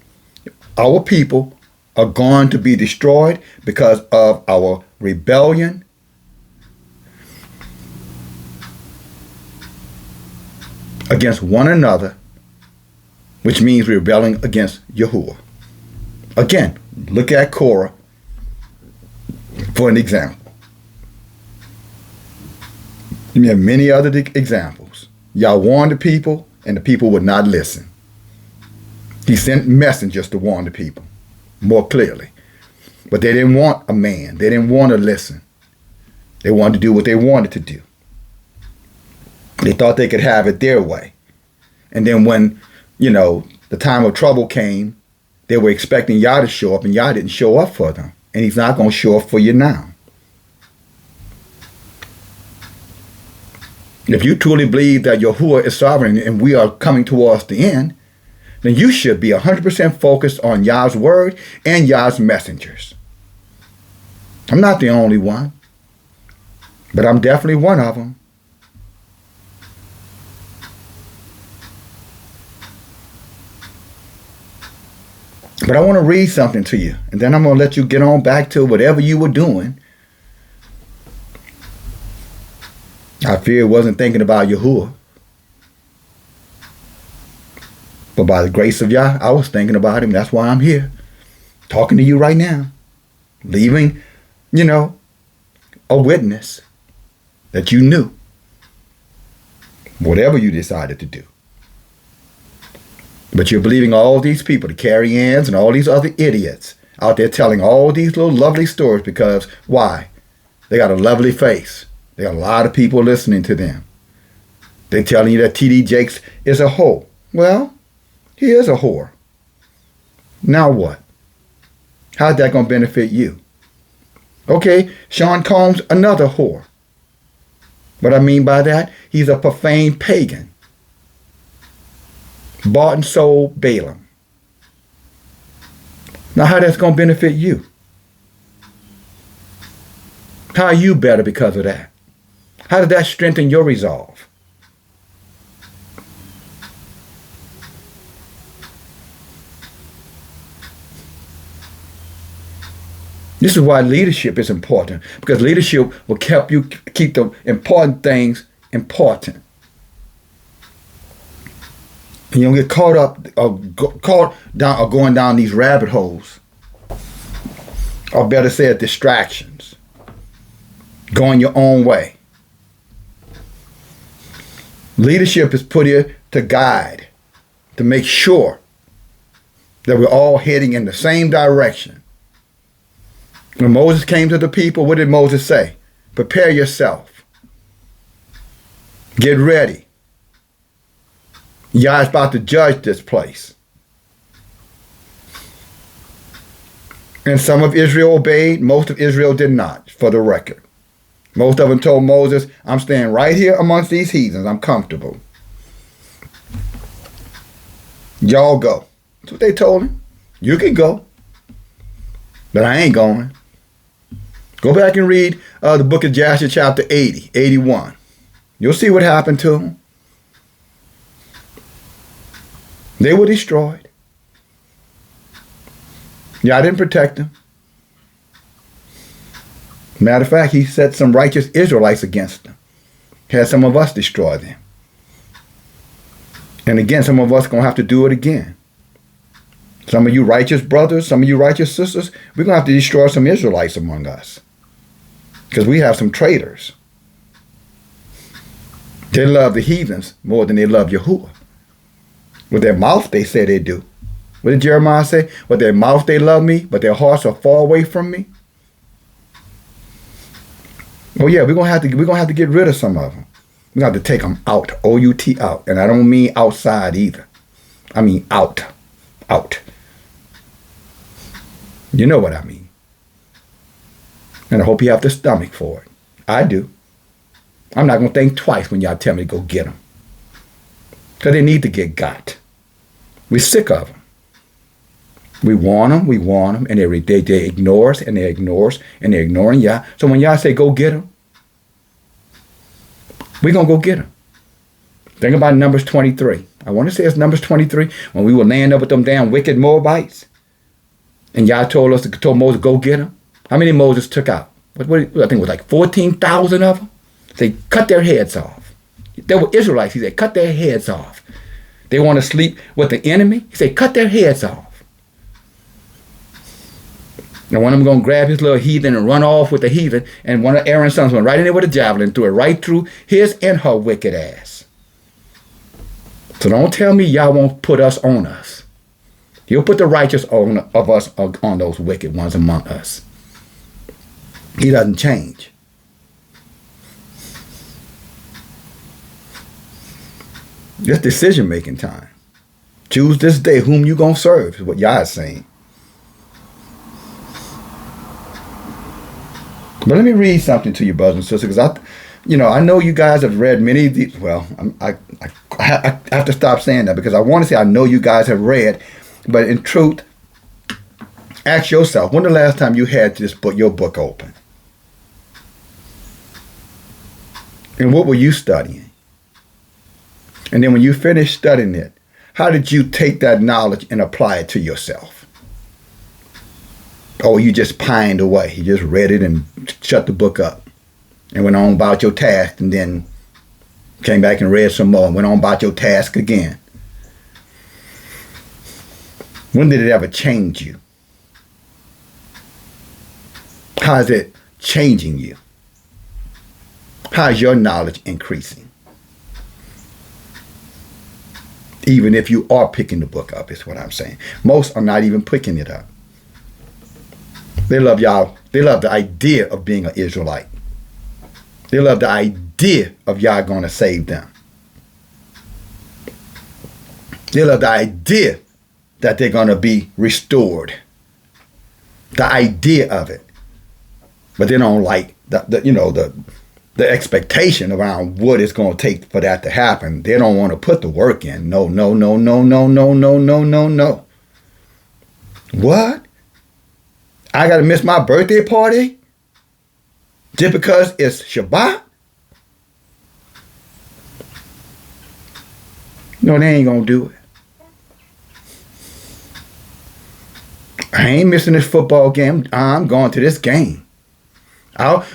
our people are going to be destroyed because of our rebellion against one another, which means rebelling against Yahuwah. Again, look at Korah for an example. You have many other examples. Yah warned the people, and the people would not listen. He sent messengers to warn the people more clearly. But they didn't want a man. They didn't want to listen. They wanted to do what they wanted to do. They thought they could have it their way. And then when, the time of trouble came, they were expecting Yah to show up, and Yah didn't show up for them. And he's not going to show up for you now. If you truly believe that Yahuwah is sovereign and we are coming towards the end, then you should be 100% focused on Yah's word and Yah's messengers. I'm not the only one, but I'm definitely one of them. But I want to read something to you, and then I'm going to let you get on back to whatever you were doing. I fear it wasn't thinking about Yahuwah. But by the grace of Yah, I was thinking about him. That's why I'm here, talking to you right now, leaving, a witness that you knew, whatever you decided to do. But you're believing all these people, the carry-ins and all these other idiots out there telling all these little lovely stories because, why? They got a lovely face. They got a lot of people listening to them. They're telling you that T.D. Jakes is a hoe. Well, he is a whore. Now what? How's that going to benefit you? Okay, Sean Combs, another whore. What I mean by that, he's a profane pagan. Bought and sold Balaam. Now how that's going to benefit you? How are you better because of that? How does that strengthen your resolve? This is why leadership is important, because leadership will help you keep the important things important. And you don't get caught up or going down these rabbit holes, or better said, distractions, going your own way. Leadership is put here to guide, to make sure that we're all heading in the same direction. When Moses came to the people, what did Moses say? Prepare yourself. Get ready. Yah is about to judge this place. And some of Israel obeyed, most of Israel did not, for the record. Most of them told Moses, I'm staying right here amongst these heathens. I'm comfortable. Y'all go. That's what they told him. You can go. But I ain't going. Go back and read the book of Jasher chapter 80, 81. You'll see what happened to them. They were destroyed. Yah didn't protect them. Matter of fact, he set some righteous Israelites against them. Had some of us destroy them. And again, some of us are going to have to do it again. Some of you righteous brothers, some of you righteous sisters, we're going to have to destroy some Israelites among us. Because we have some traitors. They love the heathens more than they love Yahuwah. With their mouth, they say they do. What did Jeremiah say? With their mouth they love me, but their hearts are far away from me. Oh yeah, we're gonna have to get rid of some of them. We're gonna have to take them out, O-U-T, out. And I don't mean outside either. I mean out. You know what I mean. And I hope you have the stomach for it. I do. I'm not gonna think twice when y'all tell me to go get them. Because they need to get got. We're sick of them. We warn them, and they ignore us, and they ignore us, and they're ignoring y'all. So when y'all say go get them, we're going to go get them. Think about Numbers 23. I want to say it's Numbers 23, when we were laying up with them damn wicked Moabites, and y'all told Moses, go get them. How many Moses took out? I think it was like 14,000 of them. They cut their heads off. They were Israelites. He said, cut their heads off. They want to sleep with the enemy. He said, cut their heads off. And one of them going to grab his little heathen and run off with the heathen. And one of Aaron's sons went right in there with a javelin, threw it right through his and her wicked ass. So don't tell me y'all won't put us on us. He'll put the righteous of us on those wicked ones among us. He doesn't change. It's decision-making time. Choose this day whom you going to serve, is what Yah is saying. But let me read something to you, brothers and sisters, because I know you guys have read many of these. Well, I have to stop saying that because I want to say I know you guys have read, but in truth, ask yourself, when the last time you had your book open? And what were you studying? And then when you finished studying it, how did you take that knowledge and apply it to yourself? Oh, you just pined away. You just read it and shut the book up and went on about your task, and then came back and read some more and went on about your task again. When did it ever change you? How is it changing you? How is your knowledge increasing? Even if you are picking the book up, is what I'm saying. Most are not even picking it up. They love y'all. They love the idea of being an Israelite. They love the idea of y'all going to save them. They love the idea that they're going to be restored. The idea of it. But they don't like the expectation around what it's going to take for that to happen. They don't want to put the work in. No. What? I got to miss my birthday party just because it's Shabbat? No, they ain't going to do it. I ain't missing this football game. I'm going to this game.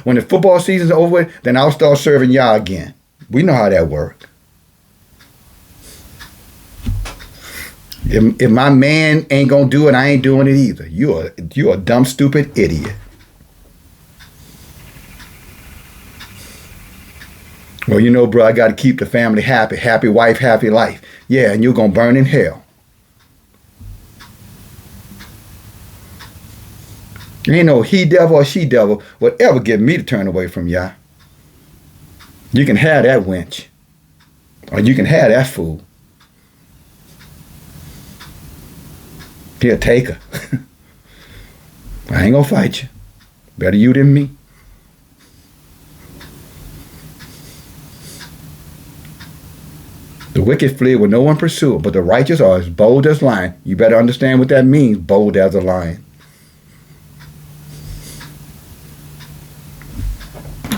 When the football season's over, then I'll start serving y'all again. We know how that works. If my man ain't gonna do it, I ain't doing it either. You're a dumb, stupid idiot. Well, bro, I got to keep the family happy. Happy wife, happy life. Yeah, and you're gonna burn in hell. Ain't no he devil or she devil would ever get me to turn away from y'all. You can have that wench, or you can have that fool. He'll take her. I ain't gonna fight you. Better you than me. The wicked flee when no one pursues, but the righteous are as bold as lion. You better understand what that means, bold as a lion.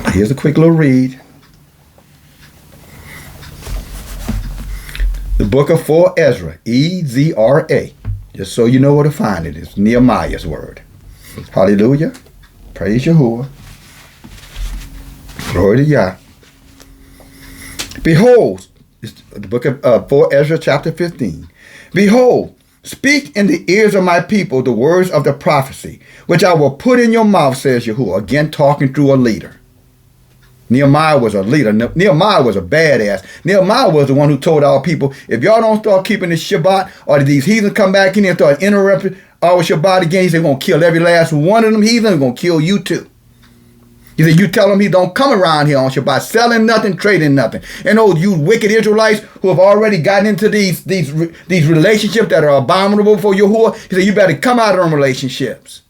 Here's a quick little read. The book of 4 Ezra, E-Z-R-A. Just so you know where to find it. It's Nehemiah's word. Hallelujah. Praise Yahuwah. Glory to Yah. Behold, it's the book of 4 Ezra chapter 15. Behold, speak in the ears of my people the words of the prophecy, which I will put in your mouth, says Yahuwah. Again, talking through a leader. Nehemiah was a leader. Nehemiah was a badass. Nehemiah was the one who told our people, if y'all don't start keeping the Shabbat, or these heathens come back in here and start interrupting our Shabbat again, he said, we're going to kill every last one of them heathens. We're going to kill you too. He said, you tell them he don't come around here on Shabbat, selling nothing, trading nothing. And those you wicked Israelites who have already gotten into these relationships that are abominable for Yahuwah, he said, you better come out of them relationships,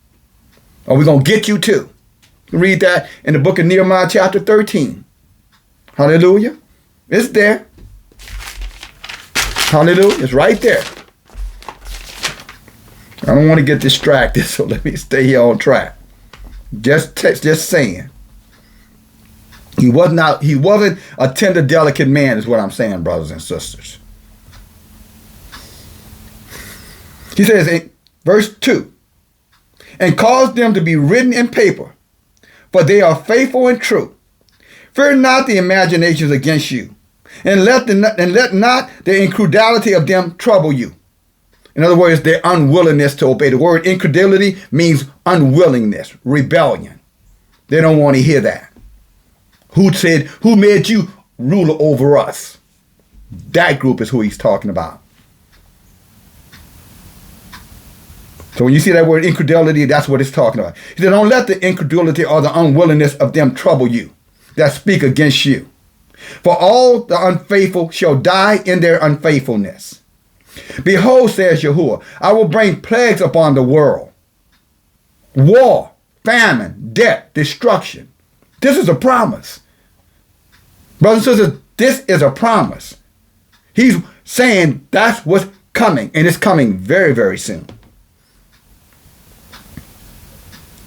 or we're going to get you too. Read that in the book of Nehemiah chapter 13. Hallelujah. It's there. Hallelujah. It's right there. I don't want to get distracted, so let me stay here on track. Just saying. He wasn't a tender, delicate man, is what I'm saying, brothers and sisters. He says in verse 2, and cause them to be written in paper, for they are faithful and true. Fear not the imaginations against you, and let not the incredulity of them trouble you. In other words, their unwillingness to obey. The word incredulity means unwillingness, rebellion. They don't want to hear that. Who made you ruler over us? That group is who he's talking about. So when you see that word incredulity, that's what it's talking about. He said, don't let the incredulity or the unwillingness of them trouble you that speak against you. For all the unfaithful shall die in their unfaithfulness. Behold, says Yahuwah, I will bring plagues upon the world. War, famine, death, destruction. This is a promise. Brothers and sisters, this is a promise. He's saying that's what's coming, and it's coming very, very soon.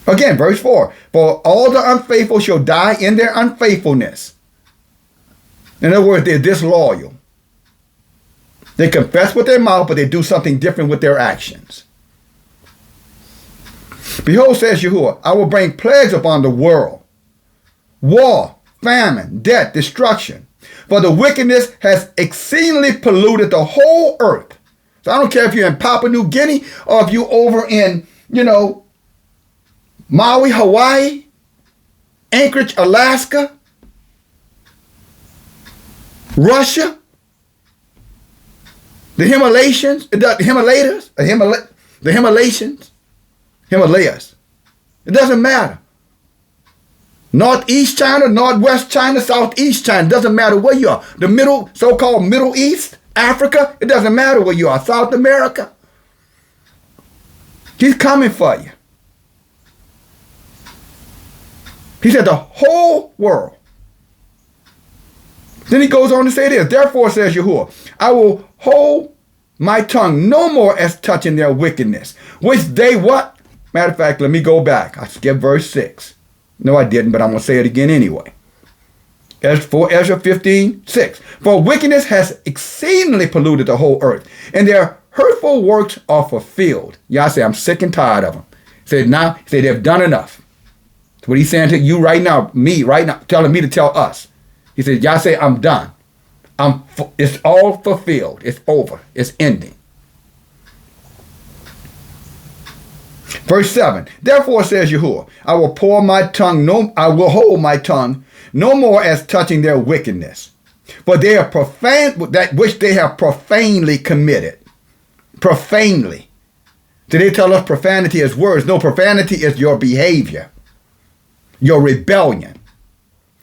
Again, verse 4, for all the unfaithful shall die in their unfaithfulness. In other words, they're disloyal. They confess with their mouth, but they do something different with their actions. Behold, says Yahuwah, I will bring plagues upon the world. War, famine, death, destruction. For the wickedness has exceedingly polluted the whole earth. So I don't care if you're in Papua New Guinea or if you're over in, Maui, Hawaii, Anchorage, Alaska, Russia, the Himalayas. It doesn't matter. Northeast China, Northwest China, Southeast China, doesn't matter where you are. The so-called Middle East, Africa, it doesn't matter where you are. South America. He's coming for you. He said the whole world. Then he goes on to say this. Therefore, says Yahuwah, I will hold my tongue no more as touching their wickedness, which they what? Matter of fact, let me go back. I skipped verse 6. No, I didn't, but I'm going to say it again anyway. As for Ezra 15:6. For wickedness has exceedingly polluted the whole earth, and their hurtful works are fulfilled. Y'all say, I'm sick and tired of them. He said, they've done enough. That's what he's saying to you right now, telling me to tell us. He said, y'all say, I'm done. It's all fulfilled. It's over. It's ending. Verse 7. Therefore says Yahuwah, I will hold my tongue no more as touching their wickedness, for they are profane that which they have profanely committed. Profanely. Did they tell us profanity is words? No, profanity is your behavior, your rebellion.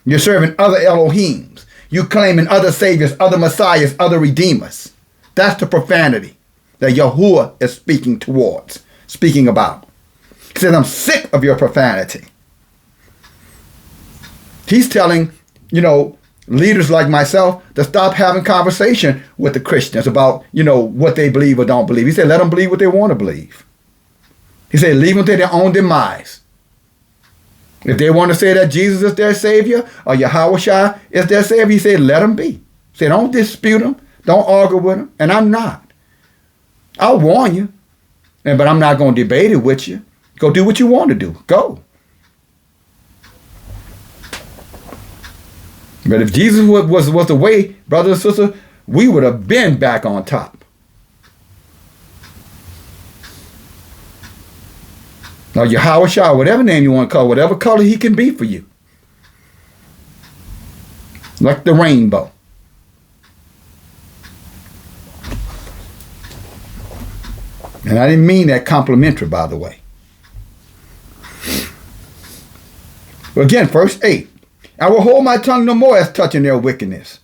You're serving other Elohims. You claiming other saviors, other messiahs, other redeemers. That's the profanity that Yahuwah is speaking about. He says, I'm sick of your profanity. He's telling, leaders like myself to stop having conversation with the Christians about, what they believe or don't believe. He said, let them believe what they want to believe. He said, leave them to their own demise. If they want to say that Jesus is their Savior or YAHUAH is their Savior, he said, let them be. He said, don't dispute them. Don't argue with them. And I'm not. I'll warn you. But I'm not going to debate it with you. Go do what you want to do. Go. But if Jesus was the way, brothers and sisters, we would have been back on top. Now, YAHUAH, whatever name you want to call, whatever color he can be for you. like the rainbow. And I didn't mean that complimentary, by the way. Again, verse 8. I will hold my tongue no more as touching their wickedness,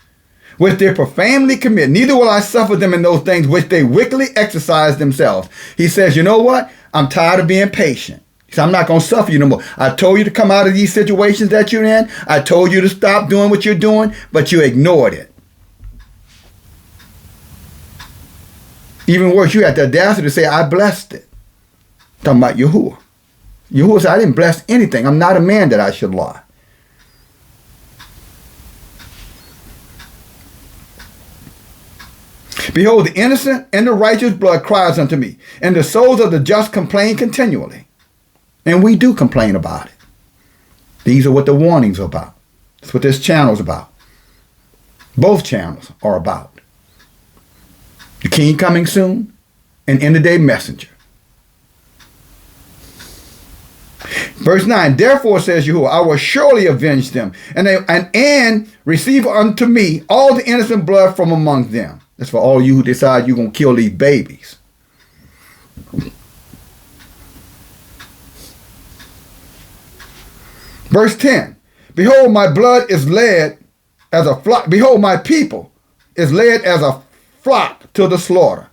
which they profanely commit. Neither will I suffer them in those things which they wickedly exercise themselves. He says, you know what? I'm tired of being patient. He said, I'm not going to suffer you no more. I told you to come out of these situations that you're in. I told you to stop doing what you're doing, but you ignored it. Even worse, you had the audacity to say, I blessed it. Talking about Yahuwah. Yahuwah said, I didn't bless anything. I'm not a man that I should lie. Behold, the innocent and the righteous blood cries unto me, and the souls of the just complain continually. And we do complain about it. These are what the warnings are about. That's what this channel is about. Both channels are about. The King coming soon, and end of day messenger. Verse 9, therefore says Yahuwah, I will surely avenge them, and receive unto me all the innocent blood from among them. That's for all you who decide you're going to kill these babies. Verse 10, behold, my blood is led as a flock. Behold, my people is led as a flock to the slaughter.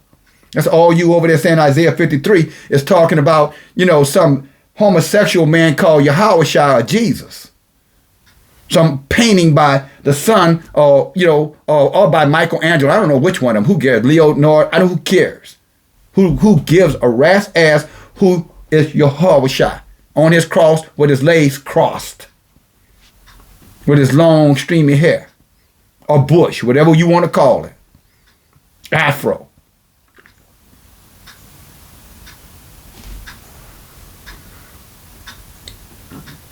That's all you over there saying Isaiah 53 is talking about, some homosexual man called YAHUAH or Jesus. Some painting by the son or by Michelangelo. I don't know which one of them. Who cares? Leonardo. I don't know who cares. Who gives a rat's ass who is YAHUAH on his cross with his legs crossed. With his long streamy hair. Or bush, whatever you want to call it. Afro.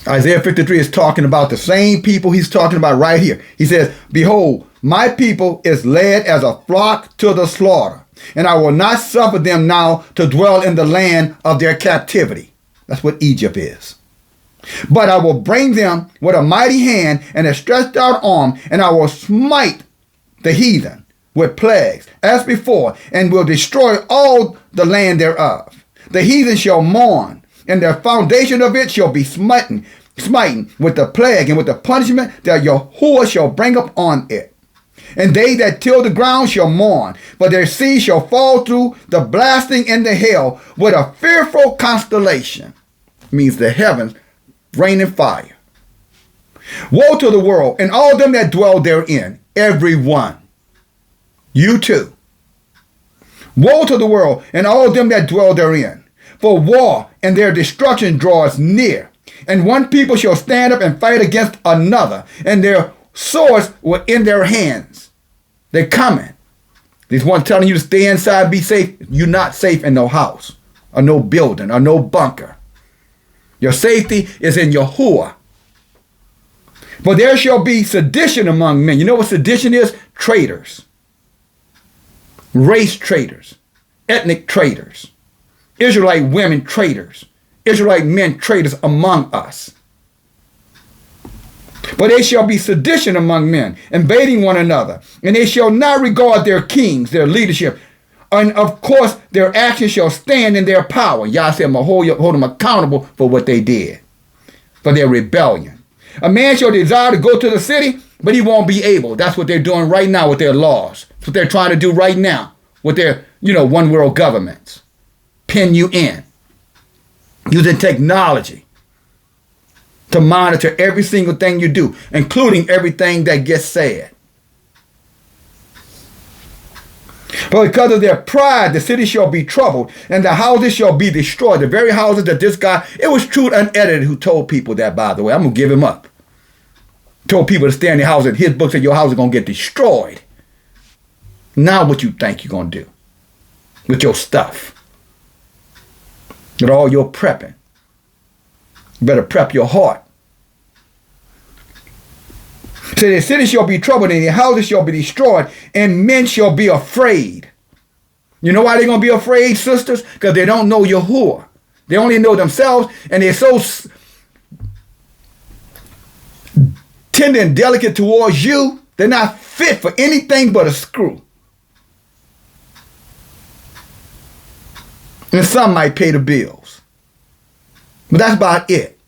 Isaiah 53 is talking about the same people he's talking about right here. He says, behold, my people is led as a flock to the slaughter, and I will not suffer them now to dwell in the land of their captivity. That's what Egypt is. But I will bring them with a mighty hand and a stretched out arm, and I will smite the heathen with plagues as before, and will destroy all the land thereof. The heathen shall mourn, and the foundation of it shall be smitten with the plague and with the punishment that Yahuwah shall bring upon it. And they that till the ground shall mourn, but their seed shall fall through the blasting in the hail with a fearful constellation. Means the heavens raining fire. Woe to the world and all them that dwell therein, every one. You too. Woe to the world and all them that dwell therein. For war and their destruction draws near, and one people shall stand up and fight against another, and their swords were in their hands. They're coming. These ones telling you to stay inside, be safe. You're not safe in no house, or no building, or no bunker. Your safety is in Yahuwah. For there shall be sedition among men. You know what sedition is? Traitors. Race traitors. Ethnic traitors. Israelite women traitors, Israelite men traitors among us. But they shall be sedition among men, invading one another, and they shall not regard their kings, their leadership, and of course their actions shall stand in their power. Yah said, I'm going to hold them accountable for what they did, for their rebellion. A man shall desire to go to the city, but he won't be able. That's what they're doing right now with their laws. That's what they're trying to do right now with their, one world governments. Pin you in using technology to monitor every single thing you do, including everything that gets said. But because of their pride, the city shall be troubled, and the houses shall be destroyed. The very houses that this guy, it was Truth Unedited who told people that, by the way. I'm going to give him up. Told people to stay in their house, and his book said your house is going to get destroyed. Now what you think you're going to do with your stuff? With all your prepping. You better prep your heart. So the city shall be troubled, and the houses shall be destroyed, and men shall be afraid. You know why they're going to be afraid, sisters? Because they don't know Yahuwah. They only know themselves, and they're so tender and delicate towards you They're not fit for anything but a screw. And some might pay the bills. But that's about it.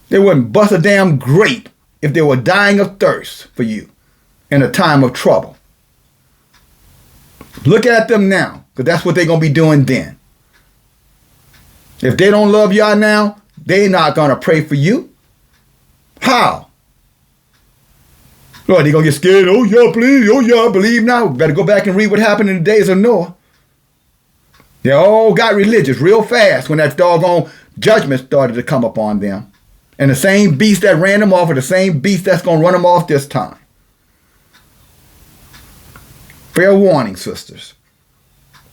They wouldn't bust a damn grape if they were dying of thirst for you in a time of trouble. Look at them now, because that's what they're going to be doing then. If they don't love y'all now, they're not going to pray for you. How? Lord, they're going to get scared. Oh, y'all believe. Oh, y'all believe now. Better go back and read what happened in the days of Noah. They all got religious real fast when that doggone judgment started to come upon them. And the same beast that ran them off are the same beast that's going to run them off this time. Fair warning, sisters.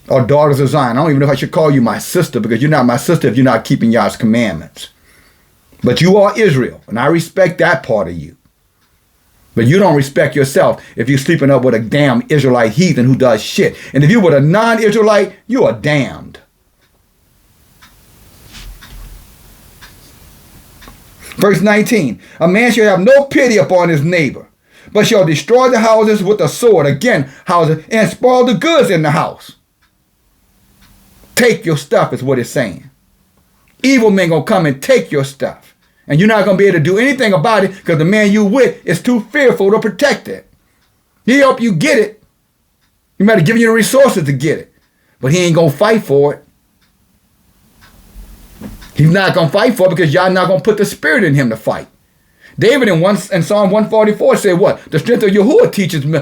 Or daughters of Zion. I don't even know if I should call you my sister, because you're not my sister if you're not keeping Yah's commandments. But you are Israel, and I respect that part of you. But you don't respect yourself if you're sleeping up with a damn Israelite heathen who does shit. And if you were a non-Israelite, you are damned. Verse 19, a man shall have no pity upon his neighbor, but shall destroy the houses with the sword. Again, houses, and spoil the goods in the house. Take your stuff is what it's saying. Evil men gonna come and take your stuff. And you're not gonna be able to do anything about it because the man you with is too fearful to protect it. He help you get it. He might have given you the resources to get it. But he ain't gonna fight for it. He's not gonna fight for it because y'all not gonna put the spirit in him to fight. David in Psalm 144 said what? The strength of Yahuwah teaches me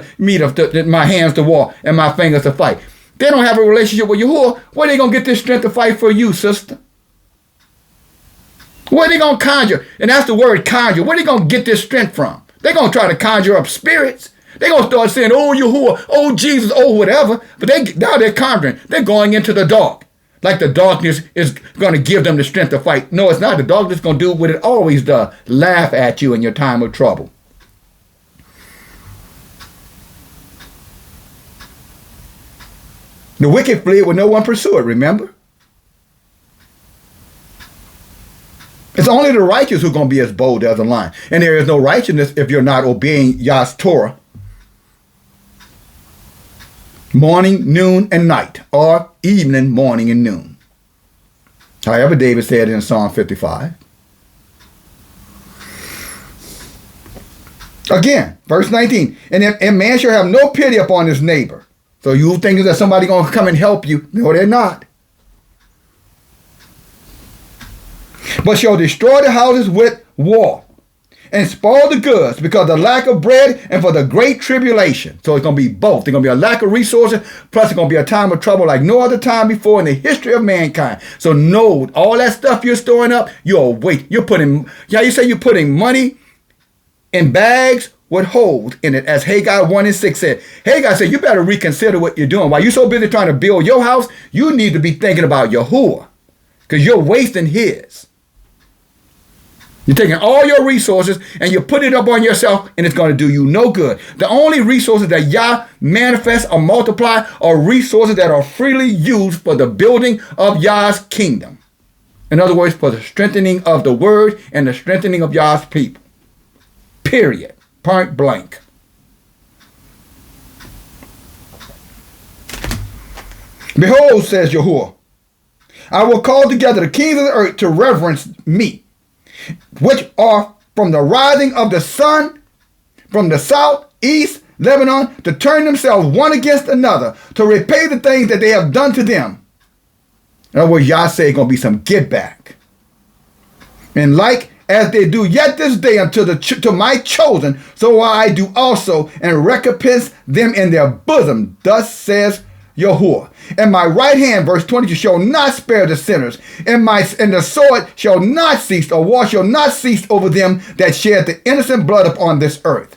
my hands to war and my fingers to fight. They don't have a relationship with Yahuwah. Where they going to get this strength to fight for you, sister? Where they going to conjure? And that's the word conjure. Where they going to get this strength from? They're going to try to conjure up spirits. They're going to start saying, oh, Yahuwah, oh, Jesus, oh, whatever. But now they're conjuring. They're going into the dark. Like the darkness is going to give them the strength to fight. No, it's not. The darkness is going to do what it always does. Laugh at you in your time of trouble. The wicked fled when no one pursued, remember? It's only the righteous who are going to be as bold as a lion. And there is no righteousness if you're not obeying Yah's Torah. Morning, noon, and night. Or evening, morning, and noon. However, David said in Psalm 55. Again, verse 19. And man shall have no pity upon his neighbor. So you think that somebody going to come and help you. No, they're not. But shall destroy the houses with war and spoil the goods because of the lack of bread and for the great tribulation. So it's going to be both. There's going to be a lack of resources, plus it's going to be a time of trouble like no other time before in the history of mankind. So know all that stuff you're storing up, you're putting money in bags with holes in it, as Haggai 1:6 said. Haggai said, you better reconsider what you're doing. While you're so busy trying to build your house, you need to be thinking about Yahuwah, because you're wasting his. You're taking all your resources and you put it up on yourself, and it's going to do you no good. The only resources that Yah manifests or multiply are resources that are freely used for the building of Yah's kingdom. In other words, for the strengthening of the word and the strengthening of Yah's people. Period. Point blank. Behold, says Yahuwah, I will call together the kings of the earth to reverence me, which are from the rising of the sun, from the south, east, Lebanon, to turn themselves one against another, to repay the things that they have done to them. In other words, Yah say going to be some get back. And like as they do yet this day to my chosen, so will I do also, and recompense them in their bosom. Thus says Yahuwah. And my right hand, verse 20, shall not spare the sinners, and the sword shall not cease, or war shall not cease over them that shed the innocent blood upon this earth.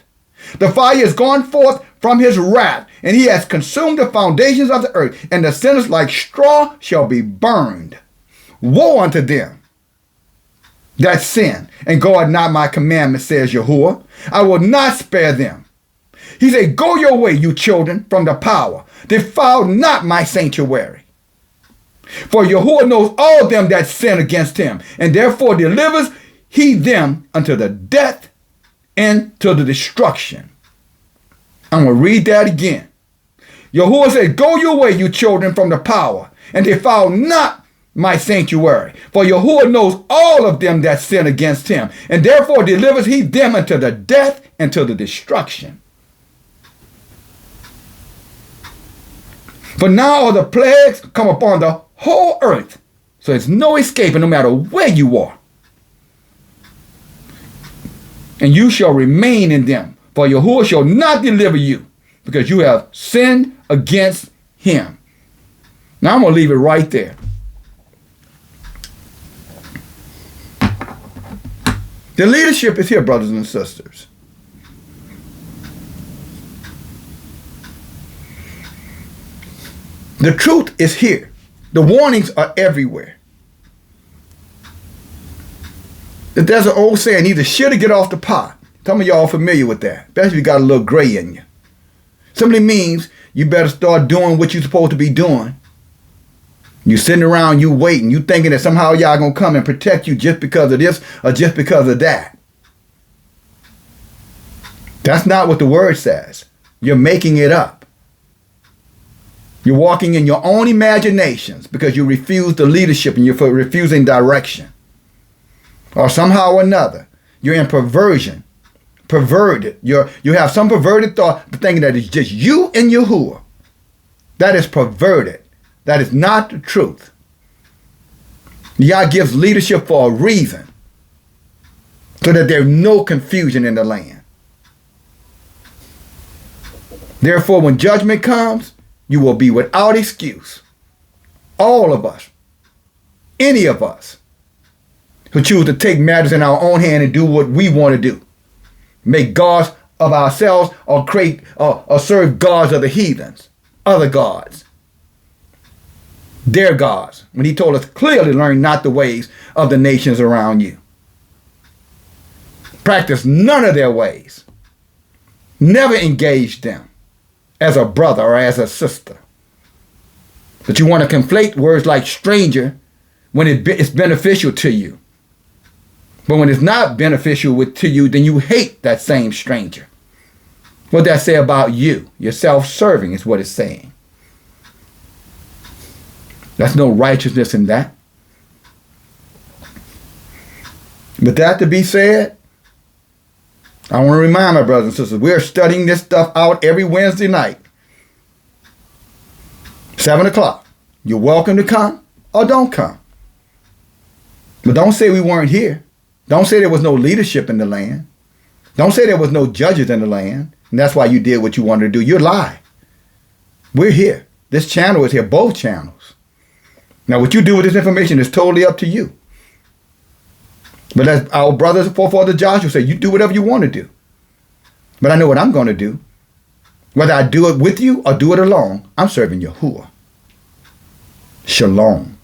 The fire is gone forth from his wrath, and he has consumed the foundations of the earth, and the sinners like straw shall be burned. Woe unto them that sin and guard not my commandments, says Yahuwah. I will not spare them. He said, go your way, you children, from the power. Defile not my sanctuary. For Yahuwah knows all them that sin against him, and therefore delivers he them unto the death and to the destruction. I'm going to read that again. Yahuwah said, go your way, you children, from the power, and defile not my sanctuary. For Yahuwah knows all of them that sin against him, and therefore delivers he them unto the death and to the destruction. For now are the plagues come upon the whole earth, so there's no escaping no matter where you are. And you shall remain in them, for Yahuwah shall not deliver you, because you have sinned against him. Now I'm going to leave it right there. The leadership is here, brothers and sisters. The truth is here. The warnings are everywhere. There's an old saying, either shit or get off the pot. Some of y'all familiar with that, especially if you got a little gray in you. Simply means you better start doing what you're supposed to be doing. You sitting around, you waiting, you thinking that somehow y'all gonna come and protect you just because of this or just because of that. That's not what the word says. You're making it up. You're walking in your own imaginations because you refuse the leadership and you're refusing direction. Or somehow or another, you're in perversion. Perverted. You have some perverted thought, thinking that it's just you and Yahuwah. That is perverted. That is not the truth. Yah gives leadership for a reason, so that there's no confusion in the land. Therefore, when judgment comes, you will be without excuse. All of us, any of us, who choose to take matters in our own hand and do what we want to do. Make gods of ourselves or create or serve gods of the heathens, other gods. Their gods. When he told us clearly, learn not the ways of the nations around you. Practice none of their ways. Never engage them as a brother or as a sister. But you want to conflate words like stranger when it's beneficial to you. But when it's not beneficial to you, then you hate that same stranger. What does that say about you? You're self-serving is what it's saying. There's no righteousness in that. With that to be said, I want to remind my brothers and sisters, we're studying this stuff out every Wednesday night. 7 o'clock. You're welcome to come or don't come. But don't say we weren't here. Don't say there was no leadership in the land. Don't say there was no judges in the land. And that's why you did what you wanted to do. You lie. We're here. This channel is here. Both channels. Now, what you do with this information is totally up to you. But as our brothers and forefathers Joshua said, you do whatever you want to do. But I know what I'm going to do. Whether I do it with you or do it alone, I'm serving Yahuwah. Shalom.